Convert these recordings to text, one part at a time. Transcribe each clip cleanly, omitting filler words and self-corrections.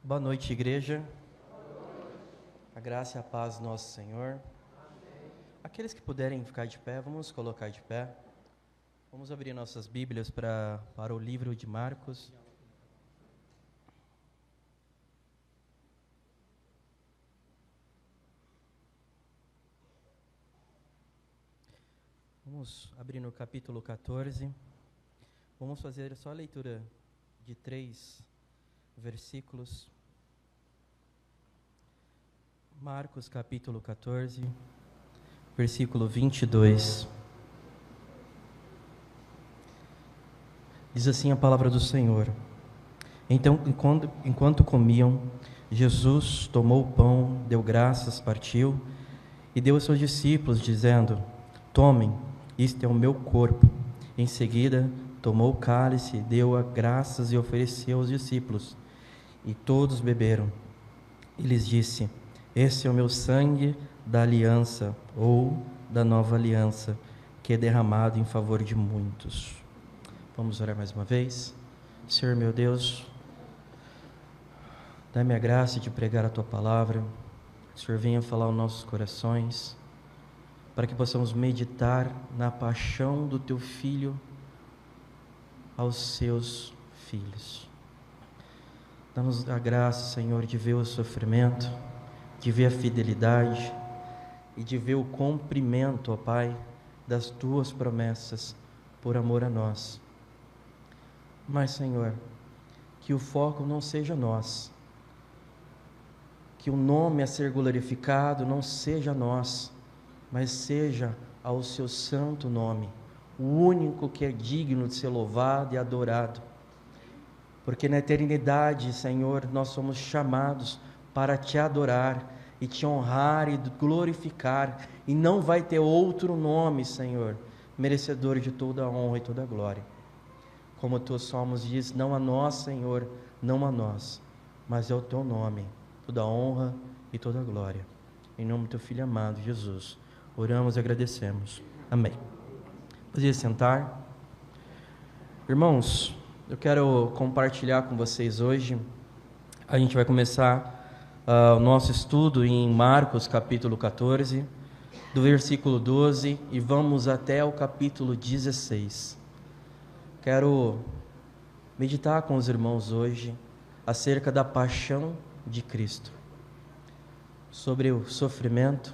Boa noite, igreja. A graça e a paz do nosso Senhor. Aqueles que puderem ficar de pé, vamos colocar de pé. Vamos abrir nossas Bíblias para o livro de Marcos. Vamos abrir no capítulo 14. Vamos fazer só a leitura de 3 versículos. Marcos capítulo 14, versículo 22. Diz assim a palavra do Senhor. Então, enquanto comiam, Jesus tomou o pão, deu graças, partiu e deu aos seus discípulos, dizendo: Tomem, isto é o meu corpo. Em seguida, tomou o cálice, deu graças e ofereceu aos discípulos. E todos beberam. E lhes disse: Esse é o meu sangue da aliança, ou da nova aliança, que é derramado em favor de muitos. Vamos orar mais uma vez. Senhor meu Deus, dá-me a graça de pregar a Tua palavra. Senhor, venha falar aos nossos corações, para que possamos meditar na paixão do Teu Filho aos seus filhos. Dá-nos a graça, Senhor, de ver o sofrimento, de ver a fidelidade e de ver o cumprimento, ó Pai, das Tuas promessas por amor a nós. Mas, Senhor, que o foco não seja nós, que o nome a ser glorificado não seja nós, mas seja ao Seu santo nome, o único que é digno de ser louvado e adorado. Porque na eternidade, Senhor, nós somos chamados para Te adorar e Te honrar e glorificar, e não vai ter outro nome, Senhor, merecedor de toda a honra e toda a glória. Como o Teu Salmos diz, não a nós, Senhor, não a nós, mas é o Teu nome, toda a honra e toda a glória. Em nome do Teu Filho amado, Jesus, oramos e agradecemos. Amém. Pode sentar. Irmãos, eu quero compartilhar com vocês hoje. A gente vai começar o nosso estudo em Marcos capítulo 14, do versículo 12, e vamos até o capítulo 16. Quero meditar com os irmãos hoje acerca da paixão de Cristo, sobre o sofrimento,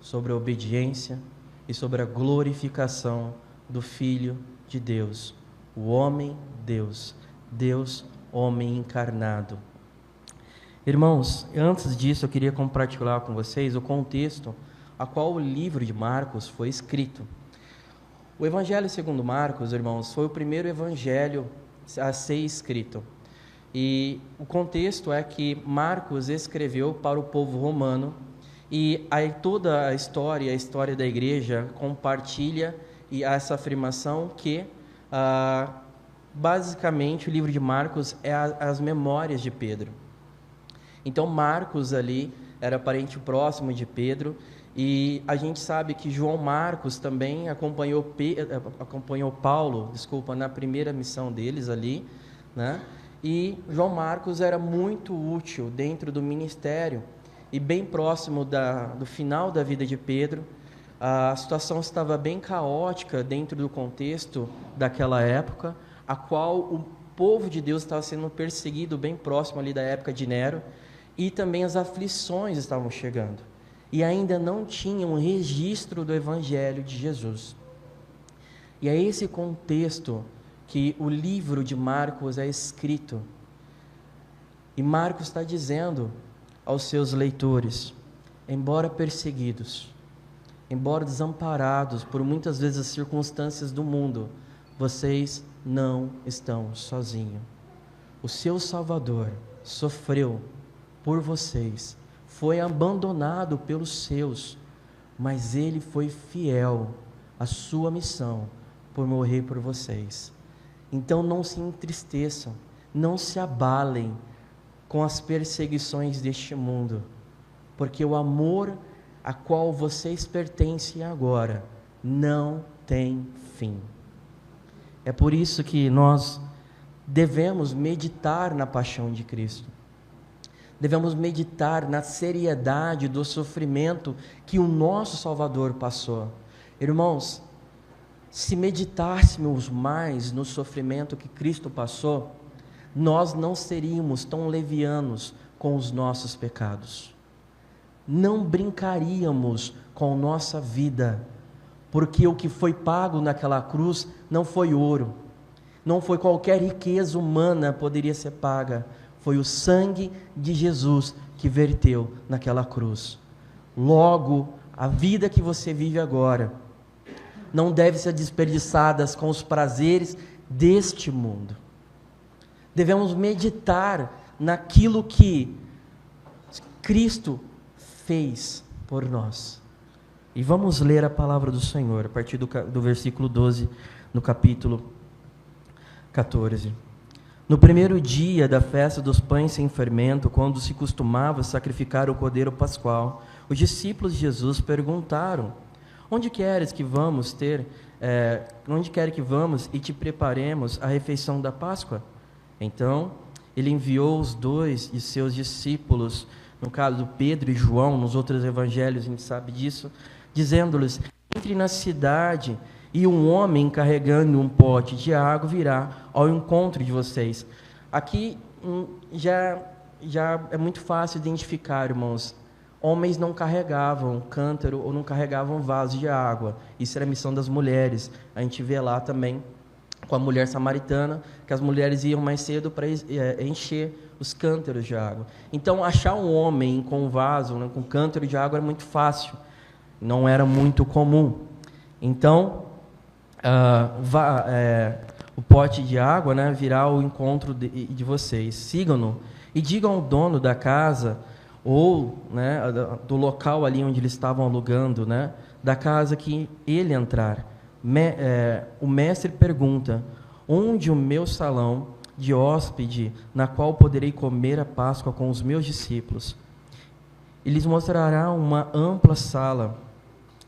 sobre a obediência e sobre a glorificação do Filho de Deus, o homem Deus, Deus homem encarnado. Irmãos, antes disso eu queria compartilhar com vocês o contexto a qual o livro de Marcos foi escrito. O Evangelho segundo Marcos, irmãos, foi o primeiro evangelho a ser escrito. E o contexto é que Marcos escreveu para o povo romano, e aí toda a história da igreja compartilha e essa afirmação que basicamente o livro de Marcos é as memórias de Pedro. Então Marcos ali era parente próximo de Pedro, e a gente sabe que João Marcos também acompanhou Paulo, na primeira missão deles ali, né? E João Marcos era muito útil dentro do ministério, e bem próximo do final da vida de Pedro. A situação estava bem caótica dentro do contexto daquela época, a qual o povo de Deus estava sendo perseguido bem próximo ali da época de Nero, e também as aflições estavam chegando, e ainda não tinha um registro do Evangelho de Jesus. E é esse contexto que o livro de Marcos é escrito, e Marcos está dizendo aos seus leitores: embora perseguidos, embora desamparados por muitas vezes as circunstâncias do mundo, vocês não estão sozinhos. O seu Salvador sofreu por vocês, foi abandonado pelos seus, mas Ele foi fiel à sua missão por morrer por vocês. Então não se entristeçam, não se abalem com as perseguições deste mundo, porque o amor a qual vocês pertencem agora não tem fim. É por isso que nós devemos meditar na paixão de Cristo. devemos meditar na seriedade do sofrimento que o nosso Salvador passou. Irmãos, se meditássemos mais no sofrimento que Cristo passou, nós não seríamos tão levianos com os nossos pecados. Não brincaríamos com nossa vida, porque o que foi pago naquela cruz não foi ouro, não foi qualquer riqueza humana poderia ser paga, foi o sangue de Jesus que verteu naquela cruz. Logo, a vida que você vive agora não deve ser desperdiçada com os prazeres deste mundo. Devemos meditar naquilo que Cristo fez por nós. E vamos ler a palavra do Senhor, a partir do versículo 12, no capítulo 14. No primeiro dia da festa dos pães sem fermento, quando se costumava sacrificar o cordeiro pascual, os discípulos de Jesus perguntaram: onde queres que vamos e te preparemos a refeição da Páscoa? Então, ele enviou os 2 de seus discípulos, no caso do Pedro e João, nos outros evangelhos a gente sabe disso, dizendo-lhes: entre na cidade e um homem carregando um pote de água virá ao encontro de vocês. Aqui já é muito fácil identificar, irmãos. Homens não carregavam cântaro ou não carregavam vaso de água. Isso era a missão das mulheres. A gente vê lá também com a mulher samaritana, que as mulheres iam mais cedo para encher os cântaros de água. Então, achar um homem com vaso, né, com cântaro de água era muito fácil. Não era muito comum. Então, o pote de água, né, virá ao encontro de vocês. Sigam-no e digam ao dono da casa ou, né, do local ali onde eles estavam alugando, né, da casa que ele entrar. O mestre pergunta: onde o meu salão de hóspede, na qual poderei comer a Páscoa com os meus discípulos? E lhes mostrará uma ampla sala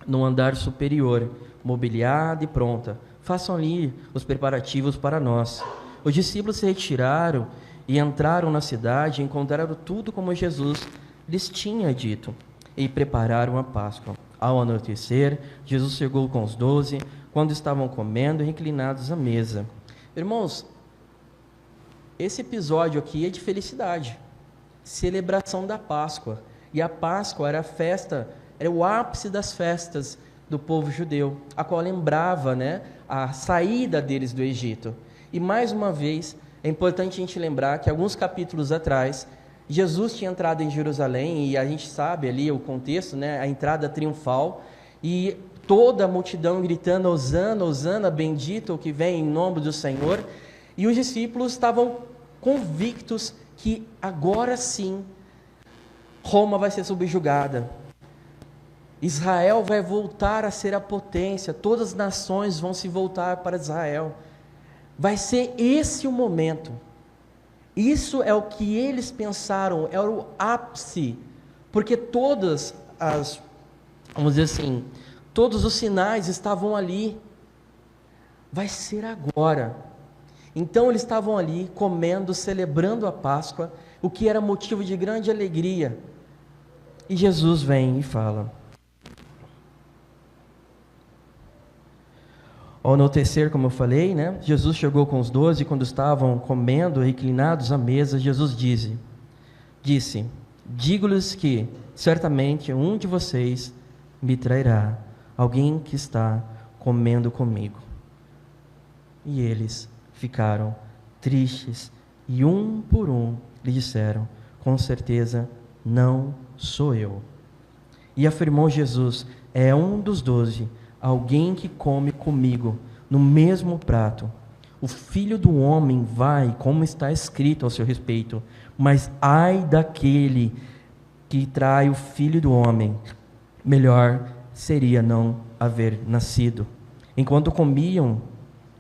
no andar superior, mobiliada e pronta. Façam ali os preparativos para nós. Os discípulos se retiraram e entraram na cidade e encontraram tudo como Jesus lhes tinha dito, e prepararam a Páscoa. Ao anoitecer, Jesus chegou com os 12, quando estavam comendo e reclinados à mesa. Irmãos, esse episódio aqui é de felicidade, celebração da Páscoa. E a Páscoa era a festa, era o ápice das festas do povo judeu, a qual lembrava, né, a saída deles do Egito. E mais uma vez, é importante a gente lembrar que alguns capítulos atrás, Jesus tinha entrado em Jerusalém, e a gente sabe ali o contexto, né, a entrada triunfal, e toda a multidão gritando: Hosana, Hosana, bendito o que vem em nome do Senhor. E os discípulos estavam convictos que agora sim Roma vai ser subjugada. Israel vai voltar a ser a potência, todas as nações vão se voltar para Israel. Vai ser esse o momento. Isso é o que eles pensaram, era o ápice, porque todos os sinais estavam ali. Vai ser agora. Então eles estavam ali comendo, celebrando a Páscoa, o que era motivo de grande alegria. E Jesus vem e fala: ao anoitecer, como eu falei, né, Jesus chegou com os 12, quando estavam comendo, reclinados à mesa, Jesus disse: digo-lhes que, certamente, um de vocês me trairá, alguém que está comendo comigo. E eles ficaram tristes, e um por um lhe disseram: com certeza, não sou eu. E afirmou Jesus: é um dos 12, alguém que come comigo no mesmo prato. O Filho do Homem vai, como está escrito ao seu respeito, mas ai daquele que trai o Filho do Homem. Melhor seria não haver nascido. Enquanto comiam,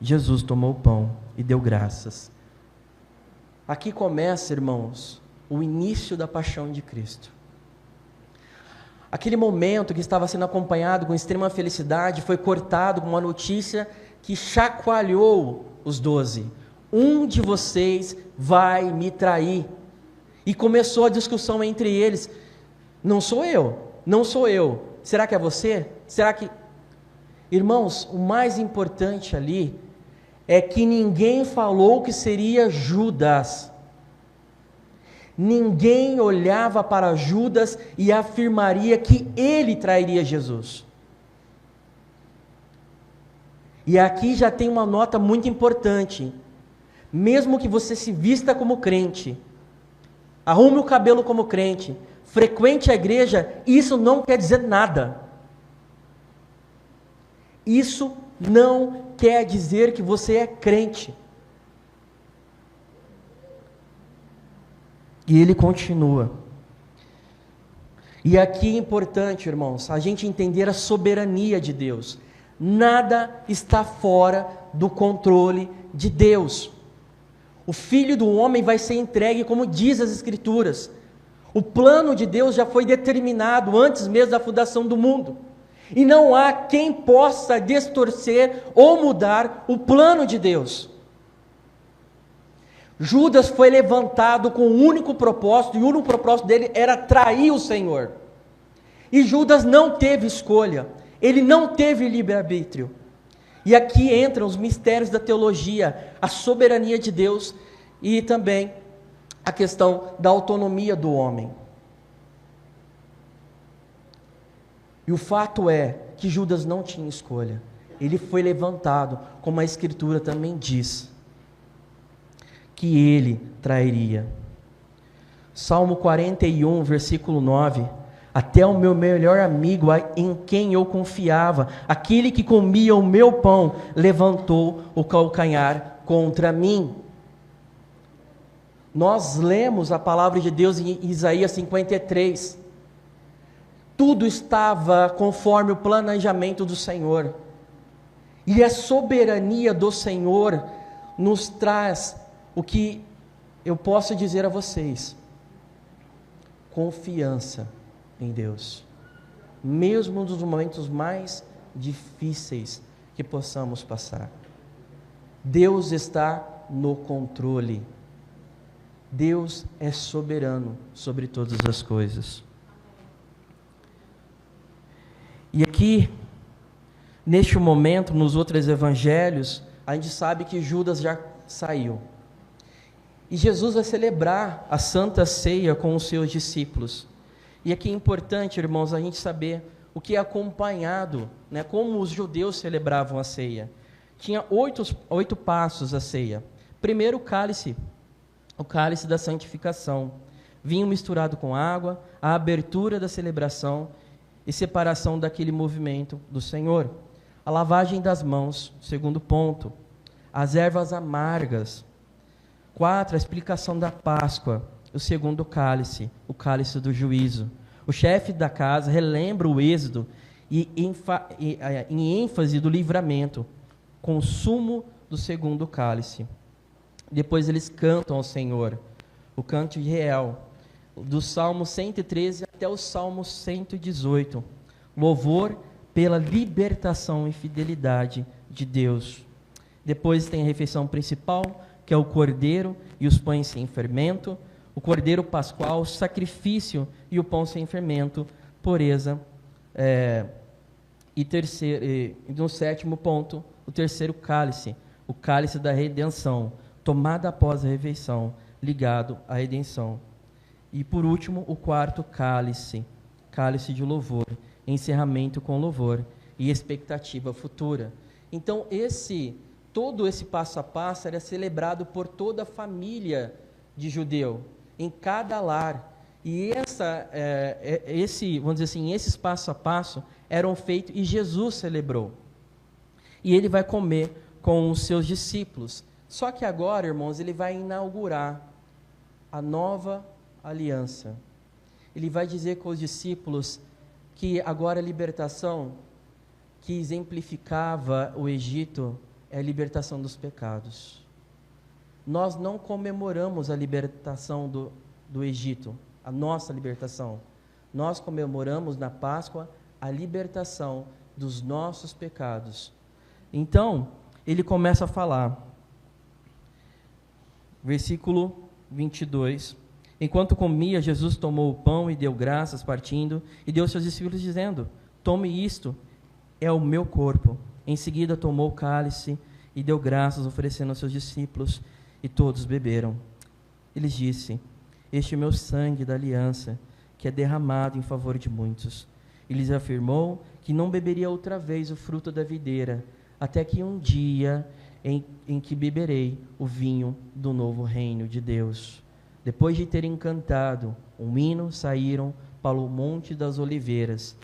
Jesus tomou o pão e deu graças. Aqui começa, irmãos, o início da paixão de Cristo. Aquele momento que estava sendo acompanhado com extrema felicidade foi cortado com uma notícia que chacoalhou os 12. Um de vocês vai me trair. E começou a discussão entre eles. Não sou eu, não sou eu. Será que é você? Será que... Irmãos, o mais importante ali é que ninguém falou que seria Judas. Ninguém olhava para Judas e afirmaria que ele trairia Jesus. E aqui já tem uma nota muito importante. Mesmo que você se vista como crente, arrume o cabelo como crente, frequente a igreja, isso não quer dizer nada. Isso não quer dizer que você é crente. E ele continua. E aqui é importante, irmãos, a gente entender a soberania de Deus. Nada está fora do controle de Deus. O Filho do Homem vai ser entregue, como diz as Escrituras. O plano de Deus já foi determinado antes mesmo da fundação do mundo. E não há quem possa distorcer ou mudar o plano de Deus. Judas foi levantado com um único propósito, e o único propósito dele era trair o Senhor. E Judas não teve escolha, ele não teve livre-arbítrio. E aqui entram os mistérios da teologia, a soberania de Deus e também a questão da autonomia do homem. E o fato é que Judas não tinha escolha. Ele foi levantado, como a Escritura também diz, que ele trairia. Salmo 41, versículo 9. Até o meu melhor amigo, em quem eu confiava, aquele que comia o meu pão, levantou o calcanhar contra mim. Nós lemos a palavra de Deus em Isaías 53. Tudo estava conforme o planejamento do Senhor. E a soberania do Senhor nos traz o que eu posso dizer a vocês: confiança em Deus, mesmo nos momentos mais difíceis que possamos passar. Deus está no controle. Deus é soberano sobre todas as coisas. E aqui, neste momento, nos outros evangelhos, a gente sabe que Judas já saiu. E Jesus vai celebrar a Santa Ceia com os seus discípulos. E aqui é importante, irmãos, a gente saber o que é acompanhado, né, como os judeus celebravam a ceia. Tinha oito passos a ceia. Primeiro, o cálice da santificação. Vinho misturado com água, a abertura da celebração e separação daquele movimento do Senhor. A lavagem das mãos, segundo ponto. As ervas amargas. 4, a explicação da Páscoa. O segundo cálice, o cálice do juízo. O chefe da casa relembra o êxodo em ênfase do livramento, consumo do segundo cálice. Depois eles cantam ao Senhor, o canto de Reel, do Salmo 113 até o Salmo 118. Louvor pela libertação e fidelidade de Deus. Depois tem a refeição principal, que é o cordeiro e os pães sem fermento, o cordeiro pascual, o sacrifício e o pão sem fermento, pureza. E no sétimo ponto, o terceiro cálice, o cálice da redenção, tomada após a refeição, ligado à redenção. E por último, o quarto cálice, cálice de louvor, encerramento com louvor e expectativa futura. Então, todo esse passo a passo era celebrado por toda a família de judeu, em cada lar. E vamos dizer assim, esses passo a passo eram feitos e Jesus celebrou. E ele vai comer com os seus discípulos. Só que agora, irmãos, ele vai inaugurar a nova aliança. Ele vai dizer com os discípulos que agora a libertação que exemplificava o Egito é a libertação dos pecados. Nós não comemoramos a libertação do Egito, a nossa libertação. Nós comemoramos na Páscoa a libertação dos nossos pecados. Então, ele começa a falar, versículo 22, Enquanto comia, Jesus tomou o pão e deu graças, partindo, e deu aos seus discípulos, dizendo: tome isto, é o meu corpo. Em seguida tomou o cálice e deu graças, oferecendo aos seus discípulos, e todos beberam. Ele disse: este é o meu sangue da aliança, que é derramado em favor de muitos. E lhes afirmou que não beberia outra vez o fruto da videira, até que um dia em que beberei o vinho do novo reino de Deus. Depois de terem cantado um hino, saíram para o Monte das Oliveiras.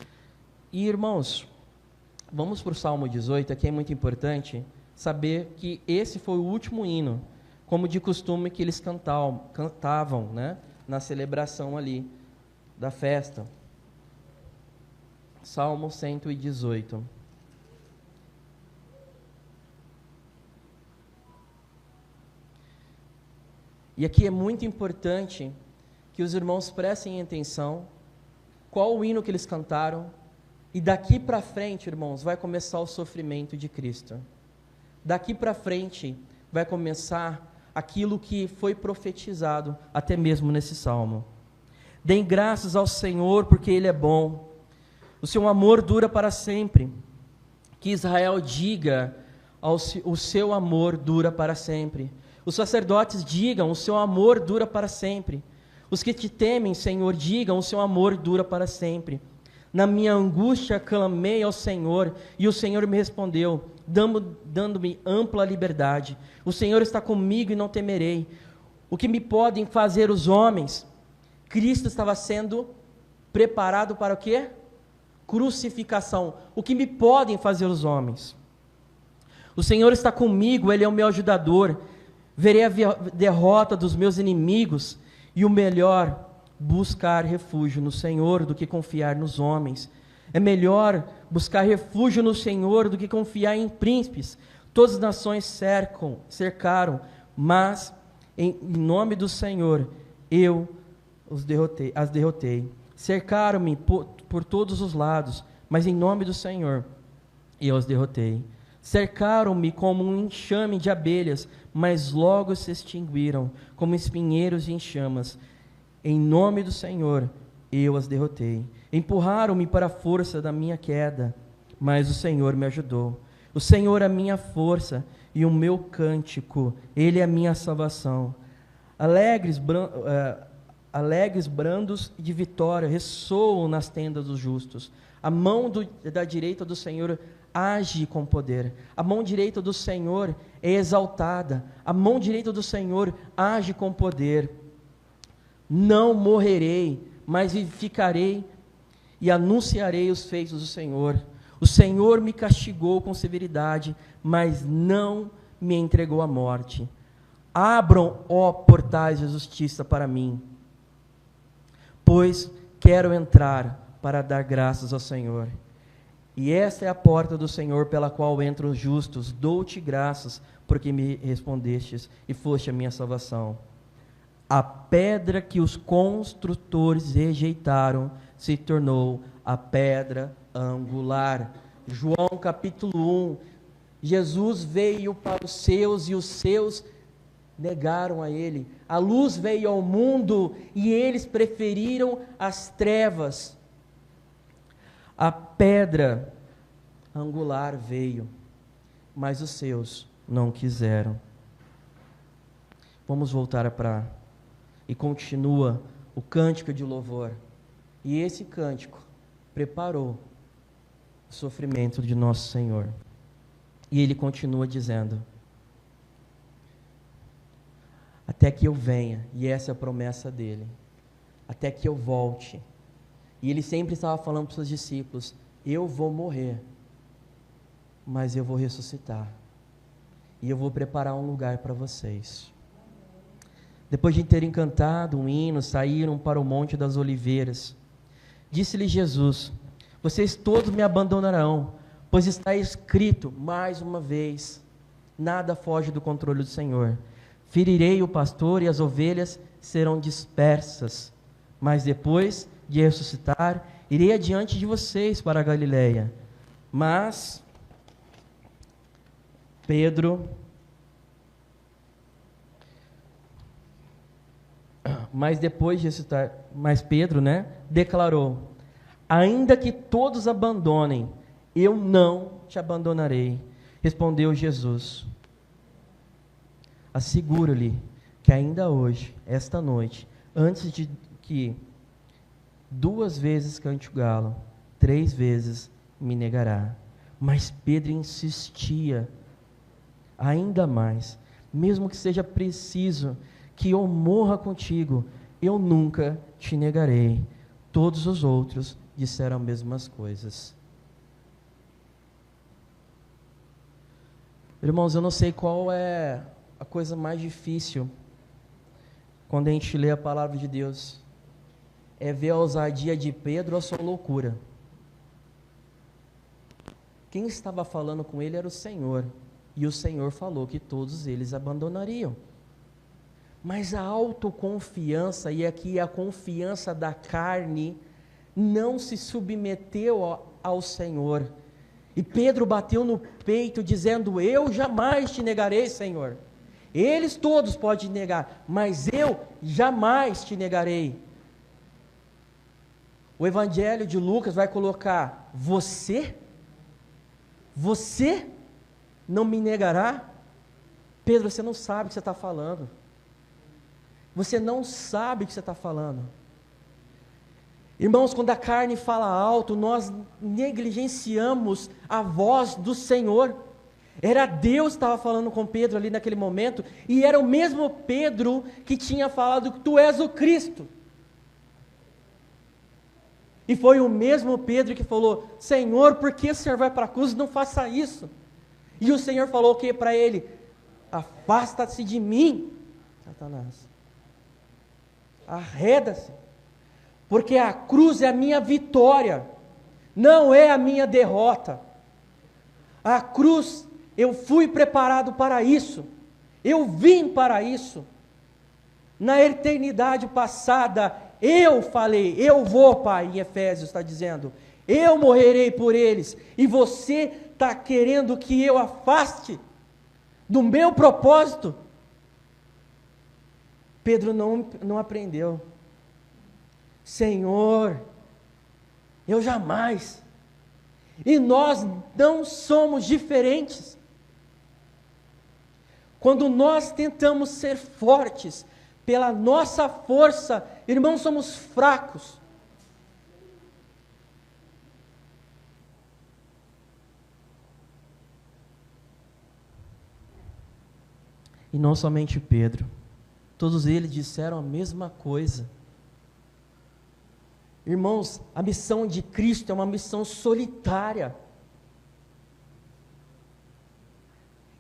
E, irmãos, vamos para o Salmo 18, aqui é muito importante saber que esse foi o último hino, como de costume que eles cantavam, né, na celebração ali da festa. Salmo 118. E aqui é muito importante que os irmãos prestem atenção qual o hino que eles cantaram, e daqui para frente, irmãos, vai começar o sofrimento de Cristo. Daqui para frente vai começar aquilo que foi profetizado até mesmo nesse salmo. Deem graças ao Senhor, porque Ele é bom. O seu amor dura para sempre. Que Israel diga, o seu amor dura para sempre. Os sacerdotes digam, o seu amor dura para sempre. Os que te temem, Senhor, digam, o seu amor dura para sempre. Na minha angústia clamei ao Senhor, e o Senhor me respondeu, dando-me ampla liberdade. O Senhor está comigo e não temerei. O que me podem fazer os homens? Cristo estava sendo preparado para o quê? Crucificação. O que me podem fazer os homens? O Senhor está comigo, Ele é o meu ajudador. Verei a derrota dos meus inimigos, e o melhor, buscar refúgio no Senhor do que confiar nos homens. É melhor buscar refúgio no Senhor do que confiar em príncipes. Todas as nações cercaram, mas em nome do Senhor eu as derrotei. Cercaram-me por todos os lados, mas em nome do Senhor eu as derrotei. Cercaram-me como um enxame de abelhas, mas logo se extinguiram, como espinheiros em chamas. Em nome do Senhor, eu as derrotei. Empurraram-me para a força da minha queda, mas o Senhor me ajudou. O Senhor é a minha força e o meu cântico, Ele é a minha salvação. Alegres, brandos de vitória, ressoam nas tendas dos justos. A mão da direita do Senhor age com poder. A mão direita do Senhor é exaltada. A mão direita do Senhor age com poder. Não morrerei, mas vivificarei e anunciarei os feitos do Senhor. O Senhor me castigou com severidade, mas não me entregou à morte. Abram, ó portais de justiça para mim, pois quero entrar para dar graças ao Senhor. E esta é a porta do Senhor pela qual entram os justos. Dou-te graças, porque me respondestes e foste a minha salvação. A pedra que os construtores rejeitaram se tornou a pedra angular. João capítulo 1. Jesus veio para os seus e os seus negaram a ele. A luz veio ao mundo e eles preferiram as trevas. A pedra angular veio, mas os seus não quiseram. Vamos voltar para... E continua o cântico de louvor. E esse cântico preparou o sofrimento de nosso Senhor. E ele continua dizendo: até que eu venha, e essa é a promessa dele, até que eu volte. E ele sempre estava falando para os seus discípulos: eu vou morrer, mas eu vou ressuscitar, e eu vou preparar um lugar para vocês. Depois de terem cantado um hino, saíram para o Monte das Oliveiras. Disse-lhe Jesus: vocês todos me abandonarão, pois está escrito, mais uma vez, nada foge do controle do Senhor. Ferirei o pastor e as ovelhas serão dispersas, mas depois de ressuscitar, irei adiante de vocês para a Galileia. Mas mas depois de citar, mas Pedro, declarou: ainda que todos abandonem, eu não te abandonarei. Respondeu Jesus: asseguro-lhe que ainda hoje, esta noite, antes de que 2 vezes cante o galo, 3 vezes me negará. Mas Pedro insistia ainda mais: mesmo que seja preciso que eu morra contigo, eu nunca te negarei. Todos os outros disseram as mesmas coisas. Irmãos, eu não sei qual é a coisa mais difícil quando a gente lê a palavra de Deus. É ver a ousadia de Pedro ou a sua loucura. Quem estava falando com ele era o Senhor. E o Senhor falou que todos eles abandonariam. Mas a autoconfiança, e aqui a confiança da carne, não se submeteu ao Senhor. E Pedro bateu no peito dizendo: eu jamais te negarei, Senhor. Eles todos podem negar, mas eu jamais te negarei. O Evangelho de Lucas vai colocar: você não me negará? Pedro, você não sabe o que você está falando. Você não sabe o que você está falando. Irmãos, quando a carne fala alto, nós negligenciamos a voz do Senhor. Era Deus que estava falando com Pedro ali naquele momento, e era o mesmo Pedro que tinha falado que tu és o Cristo. E foi o mesmo Pedro que falou: Senhor, por que o Senhor vai para a cruz? Não faça isso. E o Senhor falou o que para ele? Afasta-se de mim, Satanás. Arreda-se. Porque a cruz é a minha vitória, não é a minha derrota. A cruz, eu fui preparado para isso. Eu vim para isso. Na eternidade passada, eu falei: eu vou, Pai, em Efésios está dizendo, eu morrerei por eles, e você está querendo que eu afaste do meu propósito? Pedro não aprendeu. Senhor, eu jamais. E nós não somos diferentes. Quando nós tentamos ser fortes pela nossa força, irmãos, somos fracos. E não somente Pedro, todos eles disseram a mesma coisa. Irmãos, a missão de Cristo é uma missão solitária.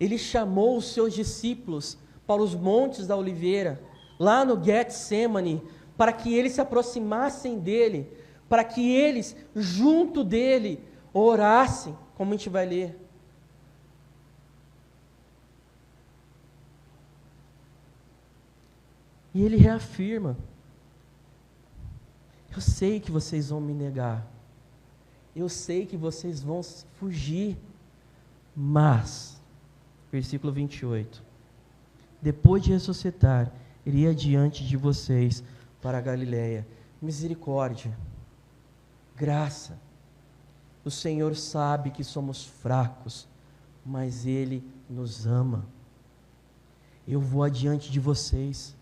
Ele chamou os seus discípulos para os montes da Oliveira, lá no Getsemane, para que eles se aproximassem dele, para que eles, junto dele, orassem, como a gente vai ler. E ele reafirma: eu sei que vocês vão me negar, eu sei que vocês vão fugir, mas, versículo 28, depois de ressuscitar, iria diante de vocês para a Galileia. Misericórdia, graça. O Senhor sabe que somos fracos, mas Ele nos ama. Eu vou adiante de vocês,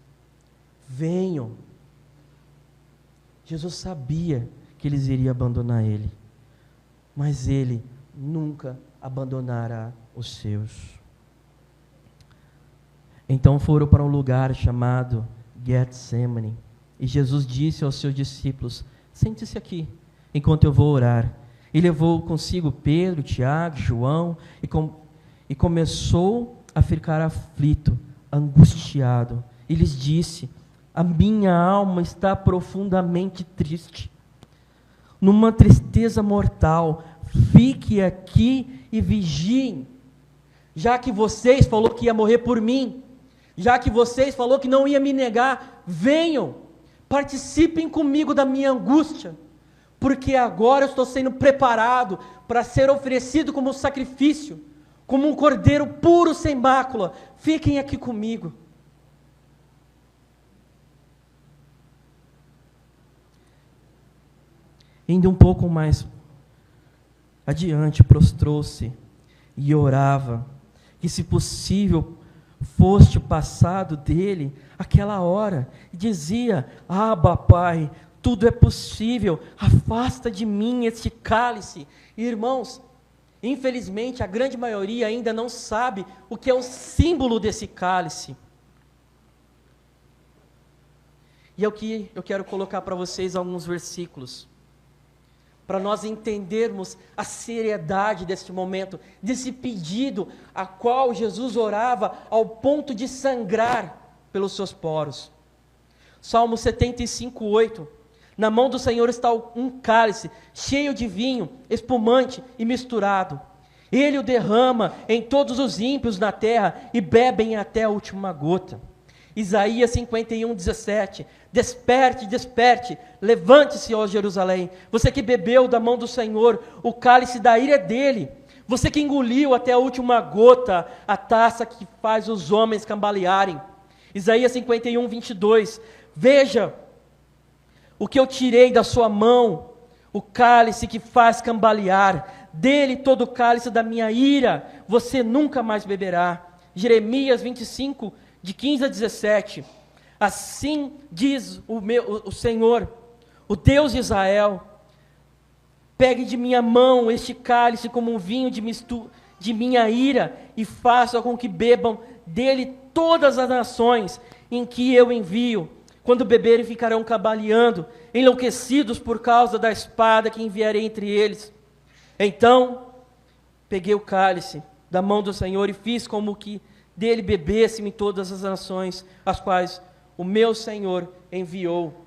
venham. Jesus sabia que eles iriam abandonar Ele, mas Ele nunca abandonará os seus. Então foram para um lugar chamado Getsemane, e Jesus disse aos seus discípulos: sente-se aqui, enquanto eu vou orar. E levou consigo Pedro, Tiago, João, e começou a ficar aflito, angustiado, e lhes disse: a minha alma está profundamente triste, numa tristeza mortal. Fique aqui e vigiem, já que vocês falou que ia morrer por mim, já que vocês falou que não ia me negar, venham, participem comigo da minha angústia, porque agora eu estou sendo preparado para ser oferecido como sacrifício, como um cordeiro puro sem mácula. Fiquem aqui comigo. Indo um pouco mais adiante, prostrou-se e orava, que se possível fosse passado dele aquela hora, e dizia: Abba, Pai, tudo é possível, afasta de mim este cálice. Irmãos, infelizmente a grande maioria ainda não sabe o que é o símbolo desse cálice. E é o que eu quero colocar para vocês alguns versículos, para nós entendermos a seriedade deste momento, desse pedido a qual Jesus orava ao ponto de sangrar pelos seus poros. Salmo 75:8. Na mão do Senhor está um cálice cheio de vinho, espumante e misturado. Ele o derrama em todos os ímpios na terra e bebem até a última gota. Isaías 51:17. Desperte, desperte, levante-se, ó Jerusalém, você que bebeu da mão do Senhor o cálice da ira dele, você que engoliu até a última gota a taça que faz os homens cambalearem. Isaías 51:22. Veja o que eu tirei da sua mão, o cálice que faz cambalear, dele todo o cálice da minha ira, você nunca mais beberá. Jeremias 25, de 15 a 17. Assim diz o Senhor, o Deus de Israel: pegue de minha mão este cálice como um vinho de minha ira, e faça com que bebam dele todas as nações em que eu envio. Quando beberem, ficarão cambaleando, enlouquecidos por causa da espada que enviarei entre eles. Então, peguei o cálice da mão do Senhor e fiz como que dele bebessem todas as nações, as quais o meu Senhor enviou.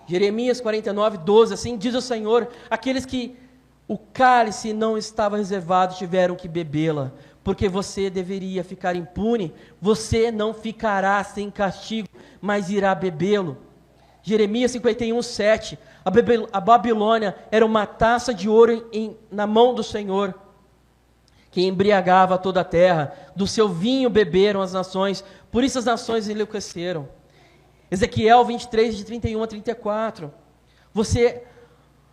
Jeremias 49:12, assim diz o Senhor: aqueles que o cálice não estava reservado tiveram que bebê-la, porque você deveria ficar impune, você não ficará sem castigo, mas irá bebê-lo. Jeremias 51:7, a Babilônia era uma taça de ouro na mão do Senhor, que embriagava toda a terra, do seu vinho beberam as nações, por isso as nações enlouqueceram. Ezequiel 23, de 31 a 34, você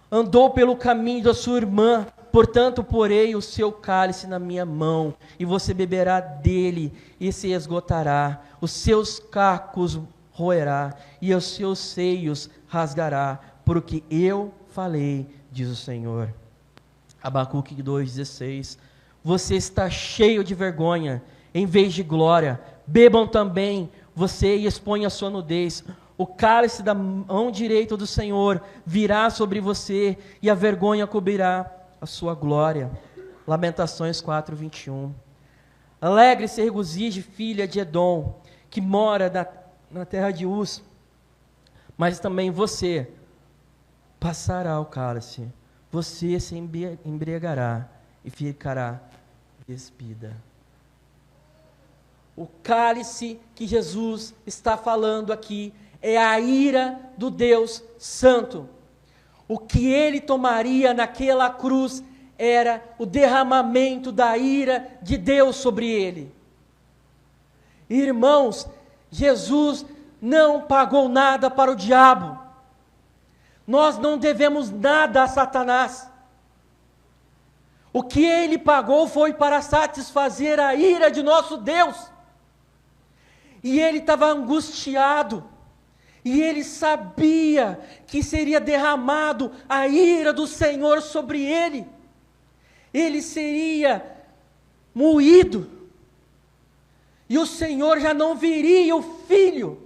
andou pelo caminho da sua irmã, portanto porei o seu cálice na minha mão, e você beberá dele, e se esgotará, os seus cacos roerá, e os seus seios rasgará, porque eu falei, diz o Senhor. Abacuque 2:16, você está cheio de vergonha, em vez de glória, bebam também você e exponha a sua nudez, o cálice da mão direita do Senhor virá sobre você, e a vergonha cobrirá a sua glória. Lamentações 4:21. Alegre-se e regozije, filha de Edom, que mora na terra de Uz, mas também você passará o cálice, você se embriagará e ficará despida. O cálice que Jesus está falando aqui é a ira do Deus Santo. O que ele tomaria naquela cruz era o derramamento da ira de Deus sobre ele. Irmãos, Jesus não pagou nada para o diabo. Nós não devemos nada a Satanás. O que ele pagou foi para satisfazer a ira de nosso Deus. E ele estava angustiado, e ele sabia que seria derramado a ira do Senhor sobre ele. Ele seria moído, e o Senhor já não viria o Filho,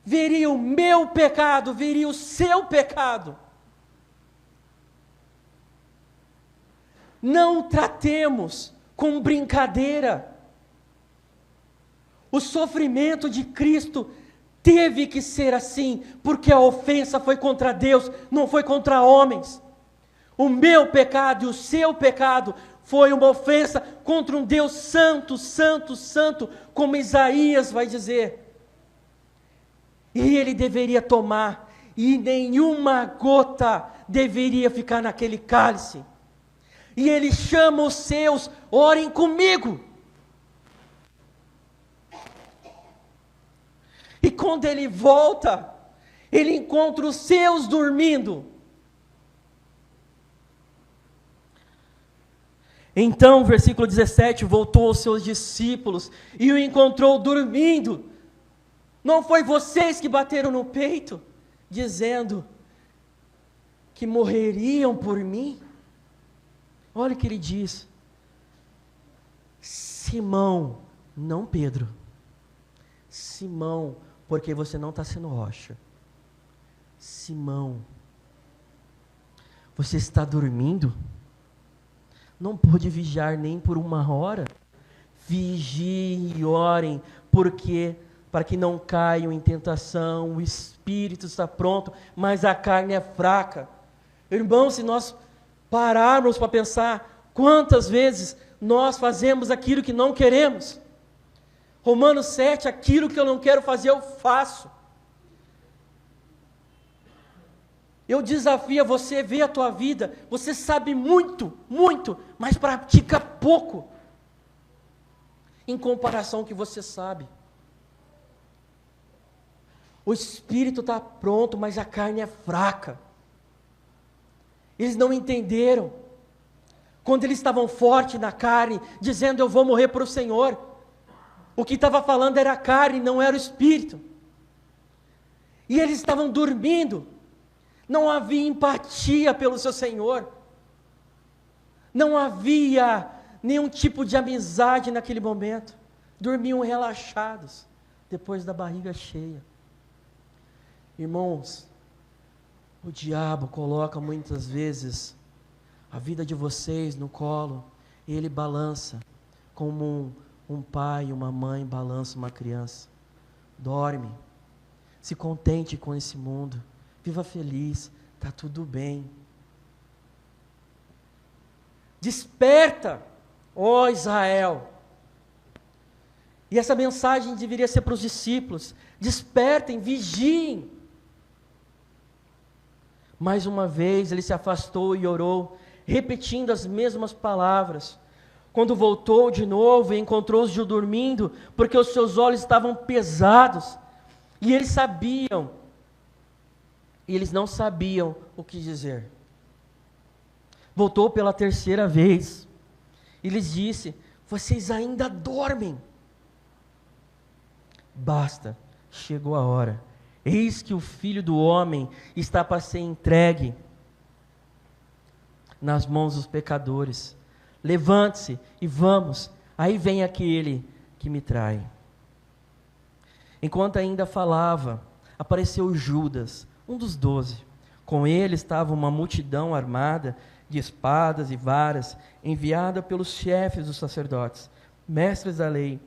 viria o meu pecado, viria o seu pecado. Não tratemos com brincadeira. O sofrimento de Cristo teve que ser assim, porque a ofensa foi contra Deus, não foi contra homens. O meu pecado e o seu pecado foi uma ofensa contra um Deus santo, santo, santo, como Isaías vai dizer. E ele deveria tomar, e nenhuma gota deveria ficar naquele cálice. E ele chama os seus: orem comigo. E quando ele volta, ele encontra os seus dormindo. Então, versículo 17, voltou aos seus discípulos e o encontrou dormindo. Não foi vocês que bateram no peito, dizendo que morreriam por mim? Olha o que ele diz. Simão, não Pedro. Simão, porque você não está sendo rocha. Simão, você está dormindo? Não pôde vigiar nem por 1 hora? Vigiem e orem, porque para que não caiam em tentação, o espírito está pronto, mas a carne é fraca. Irmãos, se nós pararmos para pensar, quantas vezes nós fazemos aquilo que não queremos? Romanos 7, aquilo que eu não quero fazer, eu faço. Eu desafio a você ver a tua vida, você sabe muito, mas pratica pouco, em comparação ao que você sabe. O espírito está pronto, mas a carne é fraca. Eles não entenderam. Quando eles estavam fortes na carne, dizendo eu vou morrer para o Senhor, o que estava falando era a carne, não era o espírito. E eles estavam dormindo. Não havia empatia pelo seu Senhor. Não havia nenhum tipo de amizade naquele momento. Dormiam relaxados, depois da barriga cheia. Irmãos, o diabo coloca muitas vezes a vida de vocês no colo, e ele balança, como um pai, uma mãe balança uma criança. Dorme, se contente com esse mundo. Viva feliz, está tudo bem. Desperta, ó Israel. E essa mensagem deveria ser para os discípulos. Despertem, vigiem. Mais uma vez ele se afastou e orou, repetindo as mesmas palavras. Quando voltou de novo e encontrou-os dormindo, porque os seus olhos estavam pesados, e eles sabiam, e eles não sabiam o que dizer. Voltou pela 3ª vez, e lhes disse: vocês ainda dormem? Basta, chegou a hora. Eis que o Filho do Homem está para ser entregue nas mãos dos pecadores. Levante-se e vamos, aí vem aquele que me trai. Enquanto ainda falava, apareceu Judas, um dos 12. Com ele estava uma multidão armada de espadas e varas, enviada pelos chefes dos sacerdotes, mestres da lei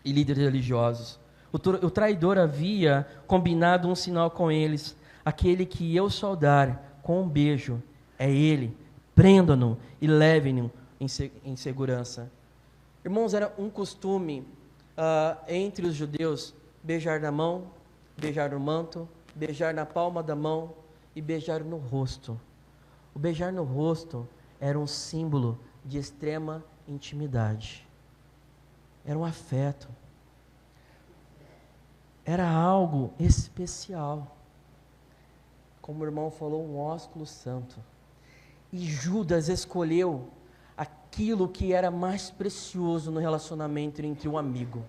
e líderes religiosos. O traidor havia combinado um sinal com eles: aquele que eu saudar com um beijo é ele, prendam-no e levem-no em segurança. Irmãos, era um costume entre os judeus beijar na mão, beijar no manto, beijar na palma da mão e beijar no rosto. O beijar no rosto era um símbolo de extrema intimidade. Era um afeto. Era algo especial. Como o irmão falou, um ósculo santo. E Judas escolheu aquilo que era mais precioso no relacionamento entre um amigo.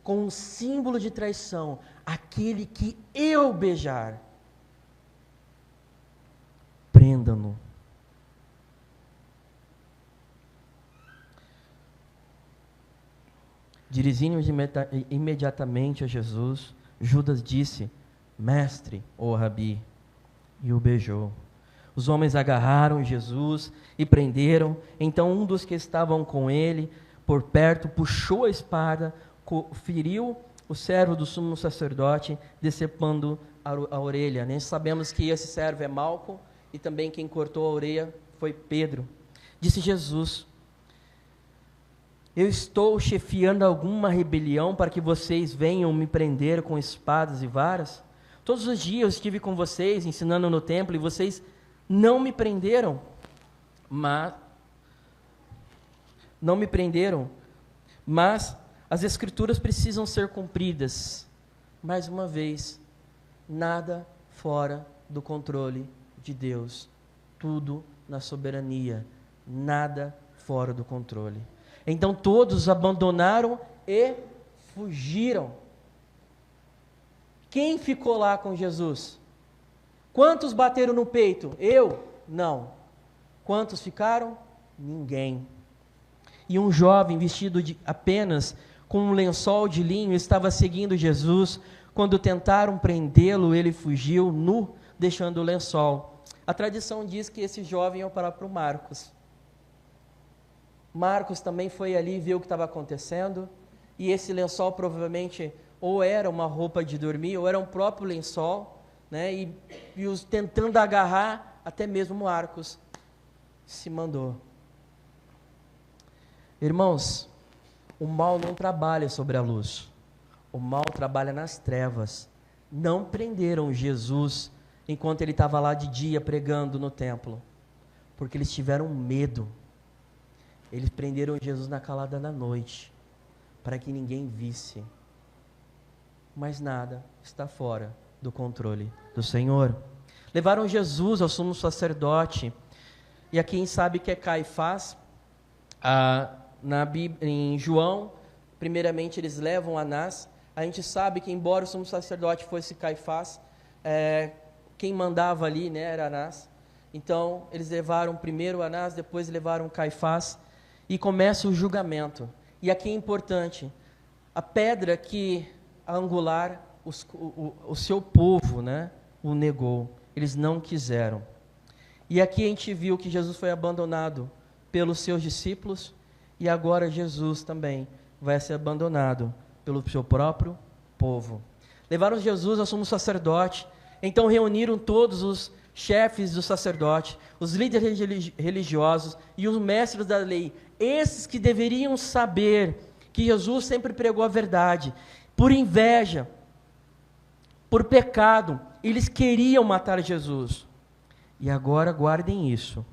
Com um símbolo de traição, aquele que eu beijar, prenda-no. Dirigindo-se imediatamente a Jesus, Judas disse: Mestre, ou Rabi, e o beijou. Os homens agarraram Jesus e prenderam. Então um dos que estavam com ele, por perto, puxou a espada, feriu o servo do sumo sacerdote, decepando a orelha. Nós sabemos que esse servo é Malco, e também quem cortou a orelha foi Pedro. Disse Jesus: eu estou chefiando alguma rebelião para que vocês venham me prender com espadas e varas? Todos os dias eu estive com vocês, ensinando no templo, e vocês não me prenderam. Mas as Escrituras precisam ser cumpridas. Mais uma vez, nada fora do controle de Deus. Tudo na soberania. Nada fora do controle. Então todos abandonaram e fugiram. Quem ficou lá com Jesus? Quantos bateram no peito? Eu? Não. Quantos ficaram? Ninguém. E um jovem vestido apenas com um lençol de linho estava seguindo Jesus. Quando tentaram prendê-lo, ele fugiu nu, deixando o lençol. A tradição diz que esse jovem é o próprio Marcos. Marcos também foi ali ver o que estava acontecendo, e esse lençol provavelmente ou era uma roupa de dormir, ou era um próprio lençol, né? E os tentando agarrar, até mesmo Marcos se mandou. Irmãos, o mal não trabalha sobre a luz, o mal trabalha nas trevas. Não prenderam Jesus enquanto ele estava lá de dia pregando no templo, porque eles tiveram medo. Eles prenderam Jesus na calada da noite, para que ninguém visse. Mas nada está fora do controle do Senhor. Levaram Jesus ao sumo sacerdote, e a quem sabe que é Caifás, em João, primeiramente eles levam Anás. A gente sabe que embora o sumo sacerdote fosse Caifás, quem mandava ali, né, era Anás. Então eles levaram primeiro Anás, depois levaram Caifás, e começa o julgamento. E aqui é importante, a pedra que angular o seu povo, né, o negou, eles não quiseram. E aqui a gente viu que Jesus foi abandonado pelos seus discípulos, e agora Jesus também vai ser abandonado pelo seu próprio povo. Levaram Jesus ao sumo sacerdote, então reuniram todos os chefes do sacerdote, os líderes religiosos e os mestres da lei, esses que deveriam saber que Jesus sempre pregou a verdade. Por inveja, por pecado, eles queriam matar Jesus. E agora guardem isso,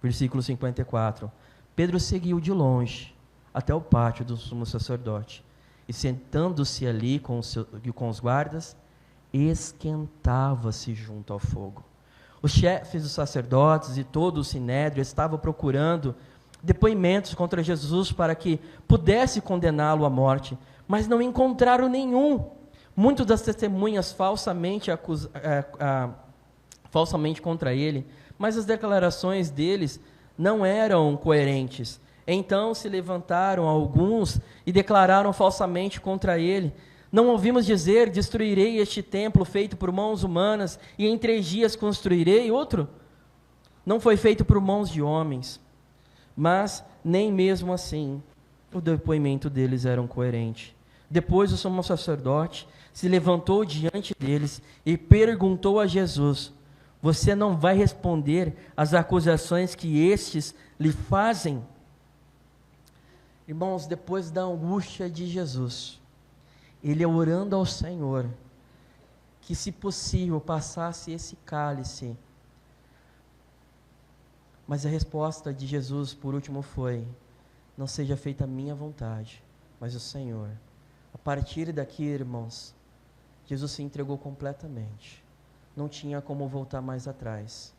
versículo 54. Pedro seguiu de longe até o pátio do sumo sacerdote, e sentando-se ali com os guardas, esquentava-se junto ao fogo. Os chefes dos sacerdotes e todo o sinédrio estavam procurando depoimentos contra Jesus para que pudesse condená-lo à morte, mas não encontraram nenhum. Muitas das testemunhas falsamente contra ele, mas as declarações deles não eram coerentes. Então se levantaram alguns e declararam falsamente contra ele: não ouvimos dizer, destruirei este templo feito por mãos humanas, e em 3 dias construirei outro? Não foi feito por mãos de homens. Mas nem mesmo assim o depoimento deles era coerente. Depois o sumo sacerdote se levantou diante deles e perguntou a Jesus: você não vai responder às acusações que estes lhe fazem? Irmãos, depois da angústia de Jesus, ele orando ao Senhor, que se possível passasse esse cálice. Mas a resposta de Jesus, por último, foi: não seja feita a minha vontade, mas o Senhor. A partir daqui, irmãos, Jesus se entregou completamente. Não tinha como voltar mais atrás.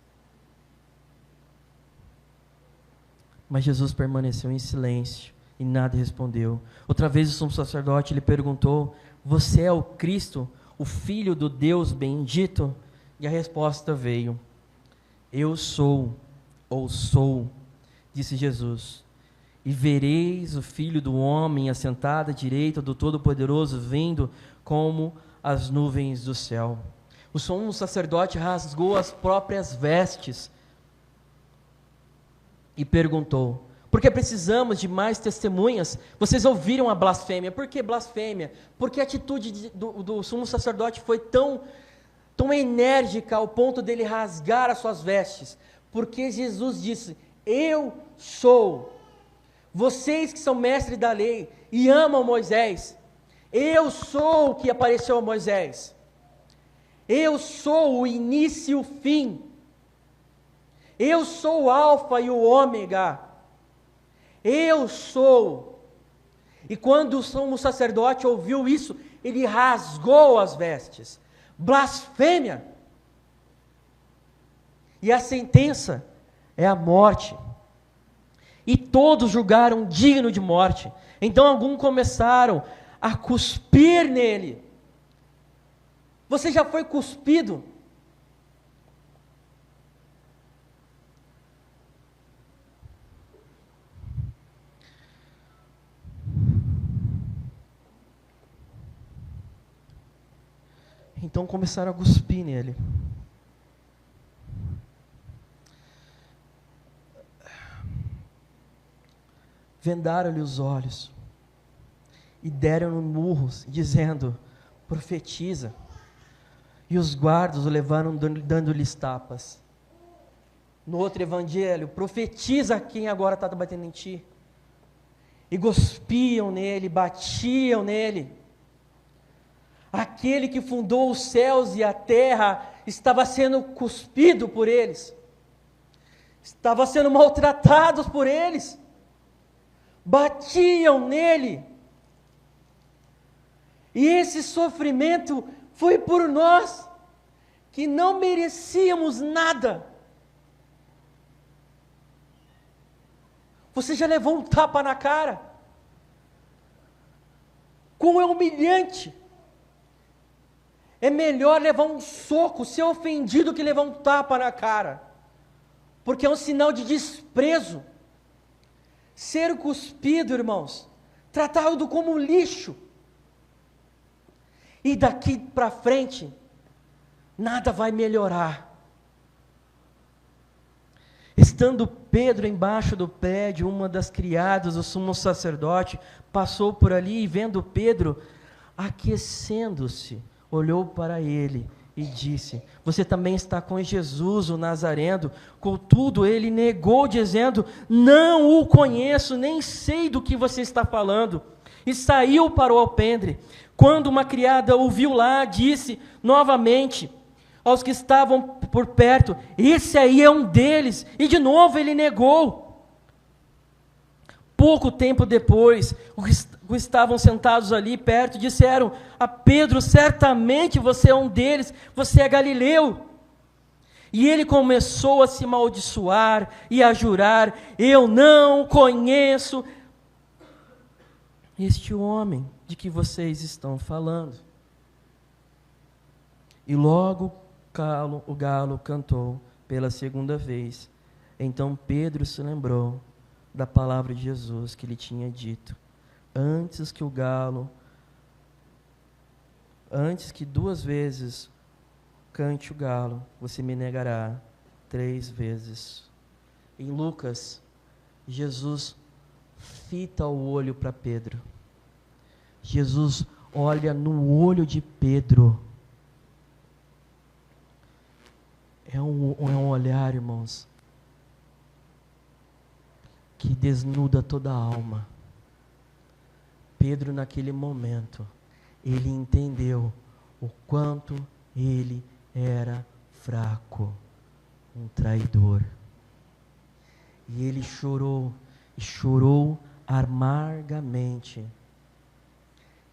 Mas Jesus permaneceu em silêncio e nada respondeu. Outra vez o sumo sacerdote lhe perguntou: você é o Cristo, o Filho do Deus bendito? E a resposta veio: eu sou, ou sou, disse Jesus. E vereis o Filho do Homem assentado à direita do Todo-Poderoso, vindo como as nuvens do céu. O sumo sacerdote rasgou as próprias vestes e perguntou: por que precisamos de mais testemunhas? Vocês ouviram a blasfêmia. Por que blasfêmia? Porque a atitude do sumo sacerdote foi tão enérgica ao ponto dele rasgar as suas vestes. Porque Jesus disse: eu sou. Vocês que são mestres da lei e amam Moisés, eu sou o que apareceu a Moisés. Eu sou o início e o fim. Eu sou o alfa e o ômega. Eu sou. E quando o sumo sacerdote ouviu isso, ele rasgou as vestes. Blasfêmia. E a sentença é a morte. e todos julgaram digno de morte. Então alguns começaram a cuspir nele. Você já foi cuspido? Então começaram a cuspir nele. Vendaram-lhe os olhos e deram-lhe murros, dizendo: profetiza. E os guardas o levaram dando-lhes tapas. No outro evangelho, profetiza quem agora está batendo em ti. E cuspiam nele, batiam nele. Aquele que fundou os céus e a terra estava sendo cuspido por eles. Estava sendo maltratados por eles. Batiam nele. E esse sofrimento foi por nós, que não merecíamos nada. Você já levou um tapa na cara? Como é humilhante. É melhor levar um soco, ser ofendido, que levar um tapa na cara. Porque é um sinal de desprezo. Ser cuspido, irmãos, tratado como lixo. E daqui para frente, nada vai melhorar. Estando Pedro embaixo do prédio, uma das criadas do sumo sacerdote passou por ali e, vendo Pedro aquecendo-se, olhou para ele e disse: você também está com Jesus, o Nazareno. Contudo, ele negou, dizendo: não o conheço, nem sei do que você está falando. E saiu para o alpendre. Quando uma criada o viu lá, disse novamente aos que estavam por perto: esse aí é um deles. E de novo ele negou. Pouco tempo depois, os que estavam sentados ali perto disseram a Pedro: certamente você é um deles, você é galileu. E ele começou a se amaldiçoar e a jurar: eu não conheço este homem de que vocês estão falando. E logo o galo cantou pela segunda vez. Então Pedro se lembrou da palavra de Jesus que lhe tinha dito: antes que 2 vezes cante o galo, você me negará 3 vezes. Em Lucas, Jesus fita o olho para Pedro. Jesus olha no olho de Pedro. É um olhar, irmãos, que desnuda toda a alma. Pedro, naquele momento, ele entendeu o quanto ele era fraco, um traidor. E ele chorou, e chorou amargamente.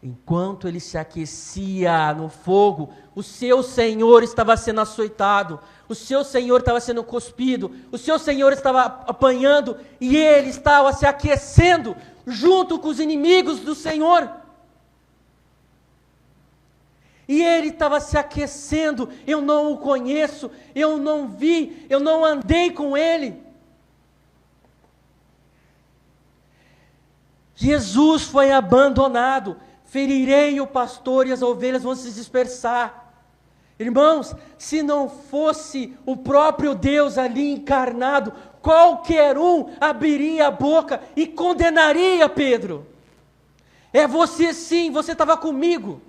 Enquanto ele se aquecia no fogo, o seu Senhor estava sendo açoitado, o seu Senhor estava sendo cuspido, o seu Senhor estava apanhando, e ele estava se aquecendo junto com os inimigos do Senhor. E ele estava se aquecendo: eu não o conheço, eu não vi, eu não andei com ele. Jesus foi abandonado. Ferirei o pastor e as ovelhas vão se dispersar. Irmãos, se não fosse o próprio Deus ali encarnado, qualquer um abriria a boca e condenaria Pedro. É você sim, você estava comigo.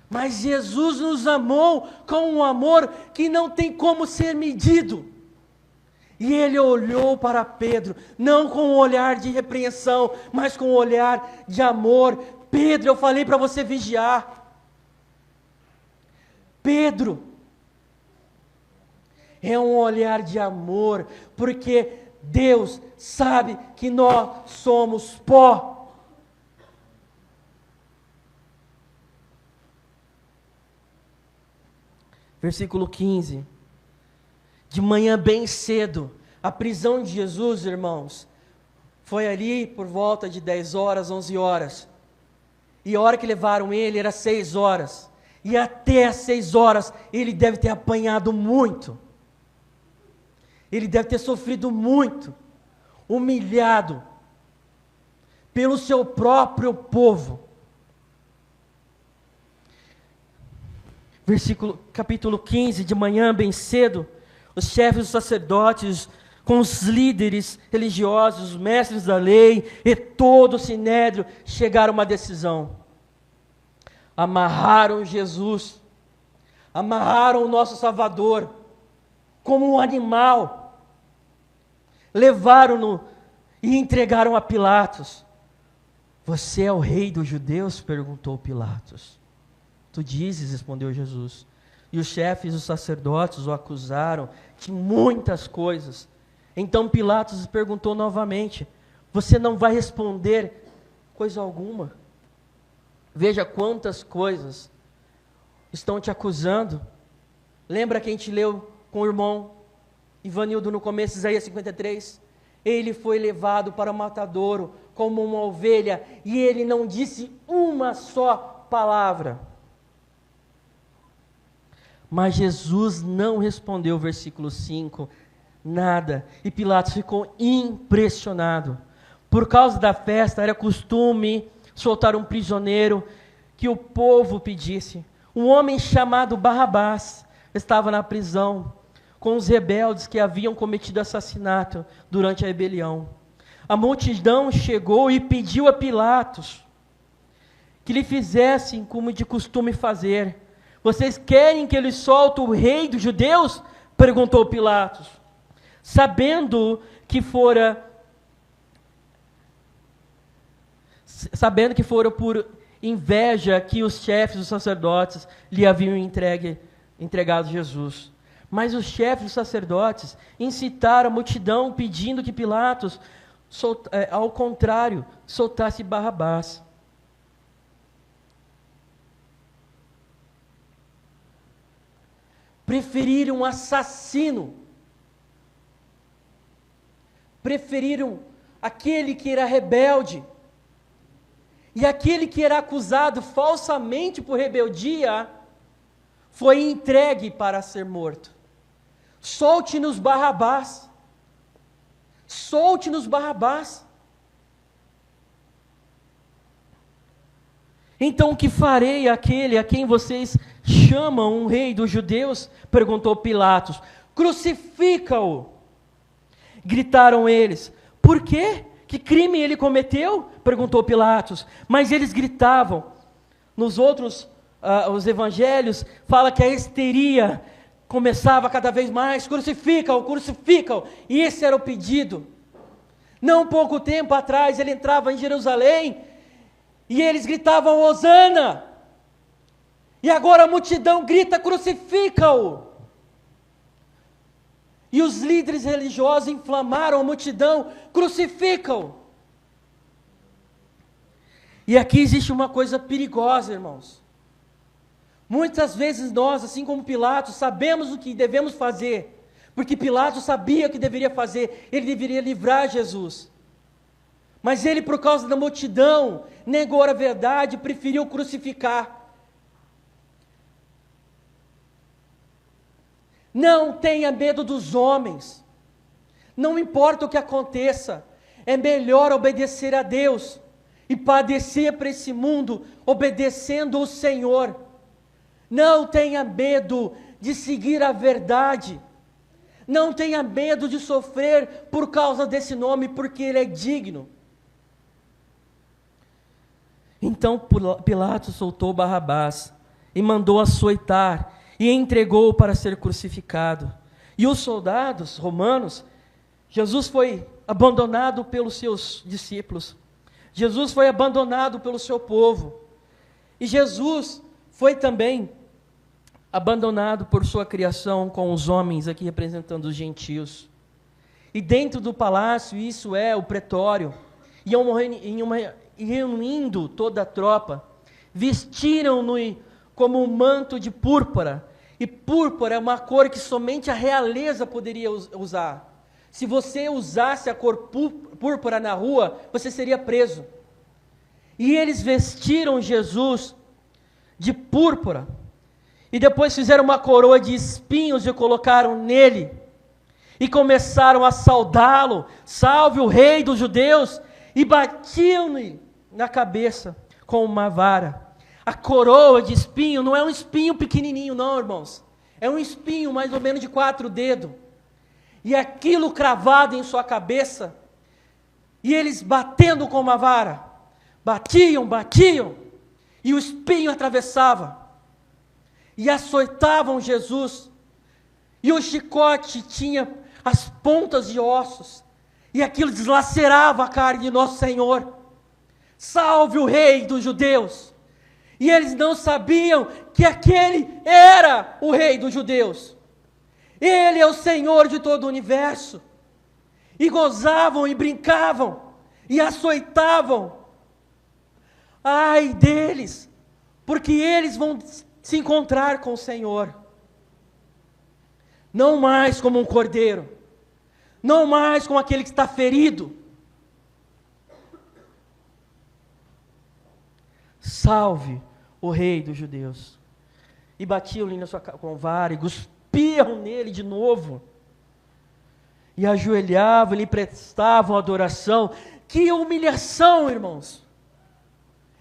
Mas Jesus nos amou com um amor que não tem como ser medido. E ele olhou para Pedro, não com um olhar de repreensão, mas com um olhar de amor. Pedro, eu falei para você vigiar. Pedro, é um olhar de amor, porque Deus sabe que nós somos pó. Versículo 15. De manhã bem cedo, A prisão de Jesus, irmãos, foi ali por volta de 10 horas, 11 horas. E a hora que levaram ele era 6 horas. E até as 6 horas ele deve ter apanhado muito. Ele deve ter sofrido muito, humilhado pelo seu próprio povo. Capítulo 15, de manhã bem cedo, os chefes dos sacerdotes, com os líderes religiosos, os mestres da lei e todo o sinédrio, chegaram a uma decisão. Amarraram Jesus, amarraram o nosso Salvador, como um animal, levaram-no e entregaram a Pilatos. Você é o rei dos judeus? Perguntou Pilatos. Tu dizes, respondeu Jesus. E os chefes dos sacerdotes o acusaram de muitas coisas. Então Pilatos perguntou novamente: você não vai responder coisa alguma? Veja quantas coisas estão te acusando. Lembra que a gente leu com o irmão Ivanildo no começo, Isaías 53? Ele foi levado para o matadouro como uma ovelha e ele não disse uma só palavra. Mas Jesus não respondeu, versículo 5, nada. E Pilatos ficou impressionado. Por causa da festa, era costume soltar um prisioneiro que o povo pedisse. Um homem chamado Barrabás estava na prisão com os rebeldes que haviam cometido assassinato durante a rebelião. A multidão chegou e pediu a Pilatos que lhe fizessem como de costume fazer. Vocês querem que ele solte o rei dos judeus? Perguntou Pilatos. Sabendo que fora por inveja que os chefes dos sacerdotes lhe haviam entregado Jesus. Mas os chefes dos sacerdotes incitaram a multidão, pedindo que Pilatos, ao contrário, soltasse Barrabás. Preferiram um assassino. Preferiram aquele que era rebelde. E aquele que era acusado falsamente por rebeldia foi entregue para ser morto. Solte-nos Barrabás. Solte-nos Barrabás. Então o que farei àquele a quem vocês chamam um rei dos judeus? Perguntou Pilatos. Crucifica-o. Gritaram eles. Por quê? Que crime ele cometeu? Perguntou Pilatos. Mas eles gritavam. Nos outros, os evangelhos, fala que a histeria começava cada vez mais. Crucifica-o, crucifica-o. E esse era o pedido. Não pouco tempo atrás, ele entrava em Jerusalém e eles gritavam, Hosana! E agora a multidão grita, crucifica-o! E os líderes religiosos inflamaram a multidão, crucifica-o! E aqui existe uma coisa perigosa, irmãos. Muitas vezes nós, assim como Pilatos, sabemos o que devemos fazer, porque Pilatos sabia o que deveria fazer, ele deveria livrar Jesus. Mas ele, por causa da multidão, negou a verdade e preferiu crucificar. Não tenha medo dos homens. Não importa o que aconteça. É melhor obedecer a Deus e padecer para esse mundo, obedecendo o Senhor. Não tenha medo de seguir a verdade. Não tenha medo de sofrer por causa desse nome, porque ele é digno. Então Pilatos soltou Barrabás e mandou açoitar e entregou-o para ser crucificado. E os soldados romanos, Jesus foi abandonado pelos seus discípulos. Jesus foi abandonado pelo seu povo. E Jesus foi também abandonado por sua criação com os homens, aqui representando os gentios. E dentro do palácio, isso é o pretório, e reunindo toda a tropa, vestiram-no como um manto de púrpura. E púrpura é uma cor que somente a realeza poderia usar. Se você usasse a cor púrpura na rua, você seria preso. E eles vestiram Jesus de púrpura, e depois fizeram uma coroa de espinhos e colocaram nele, e começaram a saudá-lo, salve o rei dos judeus, e batiam-lhe na cabeça com uma vara. A coroa de espinho não é um espinho pequenininho não, irmãos, é um espinho mais ou menos de 4 dedos, e aquilo cravado em sua cabeça, e eles batendo com uma vara, batiam, e o espinho atravessava, e açoitavam Jesus, e o chicote tinha as pontas de ossos, e aquilo deslacerava a carne de nosso Senhor. Salve o rei dos judeus! E eles não sabiam que aquele era o rei dos judeus. Ele é o Senhor de todo o universo. E gozavam e brincavam e açoitavam. Ai deles, porque eles vão se encontrar com o Senhor. Não mais como um cordeiro, não mais como aquele que está ferido. Salve o rei dos judeus. E batiam-lhe na sua com vara, e cuspiam nele de novo. E ajoelhavam, lhe prestavam adoração. Que humilhação, irmãos!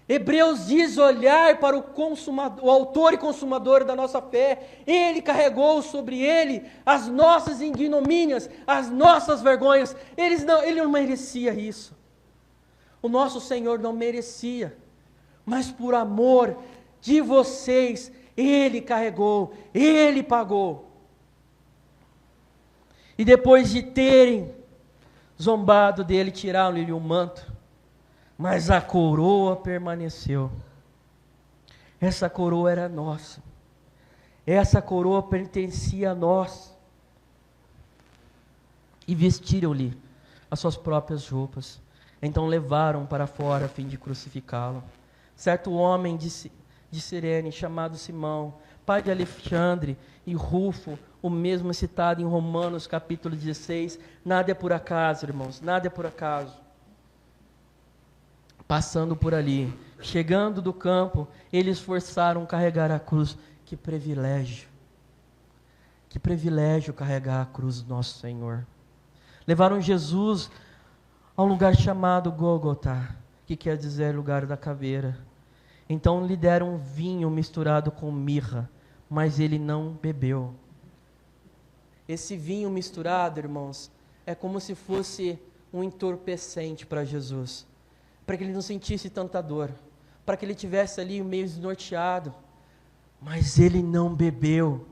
Hebreus diz olhar para o autor e consumador da nossa fé. Ele carregou sobre ele as nossas ignomínias, as nossas vergonhas. Ele não merecia isso. O nosso Senhor não merecia. Mas por amor de vocês, Ele carregou, Ele pagou. E depois de terem zombado dele, tiraram-lhe o manto, mas a coroa permaneceu. Essa coroa era nossa, essa coroa pertencia a nós. E vestiram-lhe as suas próprias roupas, então levaram para fora a fim de crucificá-lo. Certo homem de Cirene, chamado Simão, pai de Alexandre e Rufo, o mesmo citado em Romanos capítulo 16, nada é por acaso, irmãos, nada é por acaso. Passando por ali, chegando do campo, eles forçaram carregar a cruz. Que privilégio carregar a cruz do nosso Senhor. Levaram Jesus a um lugar chamado Gólgota, que quer dizer lugar da caveira. Então lhe deram vinho misturado com mirra, mas ele não bebeu. Esse vinho misturado, irmãos, é como se fosse um entorpecente para Jesus, para que ele não sentisse tanta dor, para que ele tivesse ali meio desnorteado, mas ele não bebeu.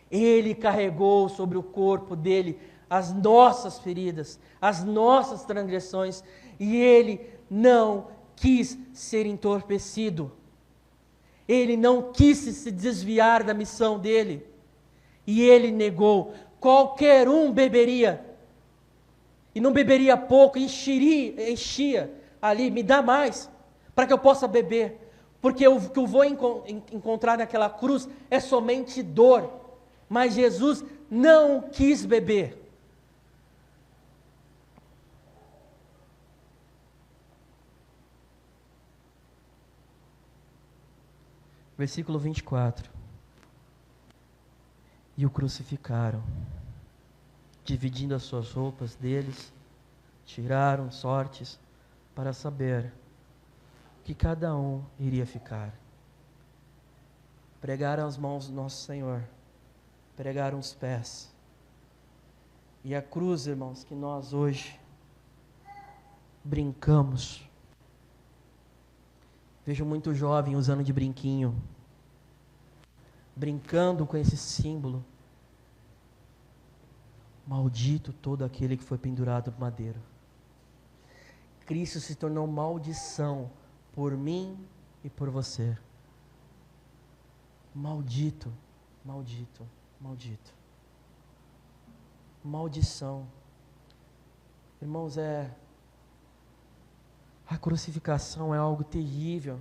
Ele carregou sobre o corpo dele as nossas feridas, as nossas transgressões, e ele não quis ser entorpecido. Ele não quis se desviar da missão dele. E ele negou. Qualquer um beberia. E não beberia pouco, enchia ali, me dá mais, para que eu possa beber. Porque o que eu vou encontrar naquela cruz é somente dor. Mas Jesus não quis beber. Versículo 24. E o crucificaram, dividindo as suas roupas deles, tiraram sortes para saber que cada um iria ficar. Pregaram as mãos do nosso Senhor, pregaram os pés. E a cruz, irmãos, que nós hoje brincamos. Vejo muito jovem usando de brinquinho, brincando com esse símbolo. Maldito todo aquele que foi pendurado no madeiro. Cristo se tornou maldição por mim e por você. Maldito, maldito, maldito. Maldição. Irmãos, a crucificação é algo terrível,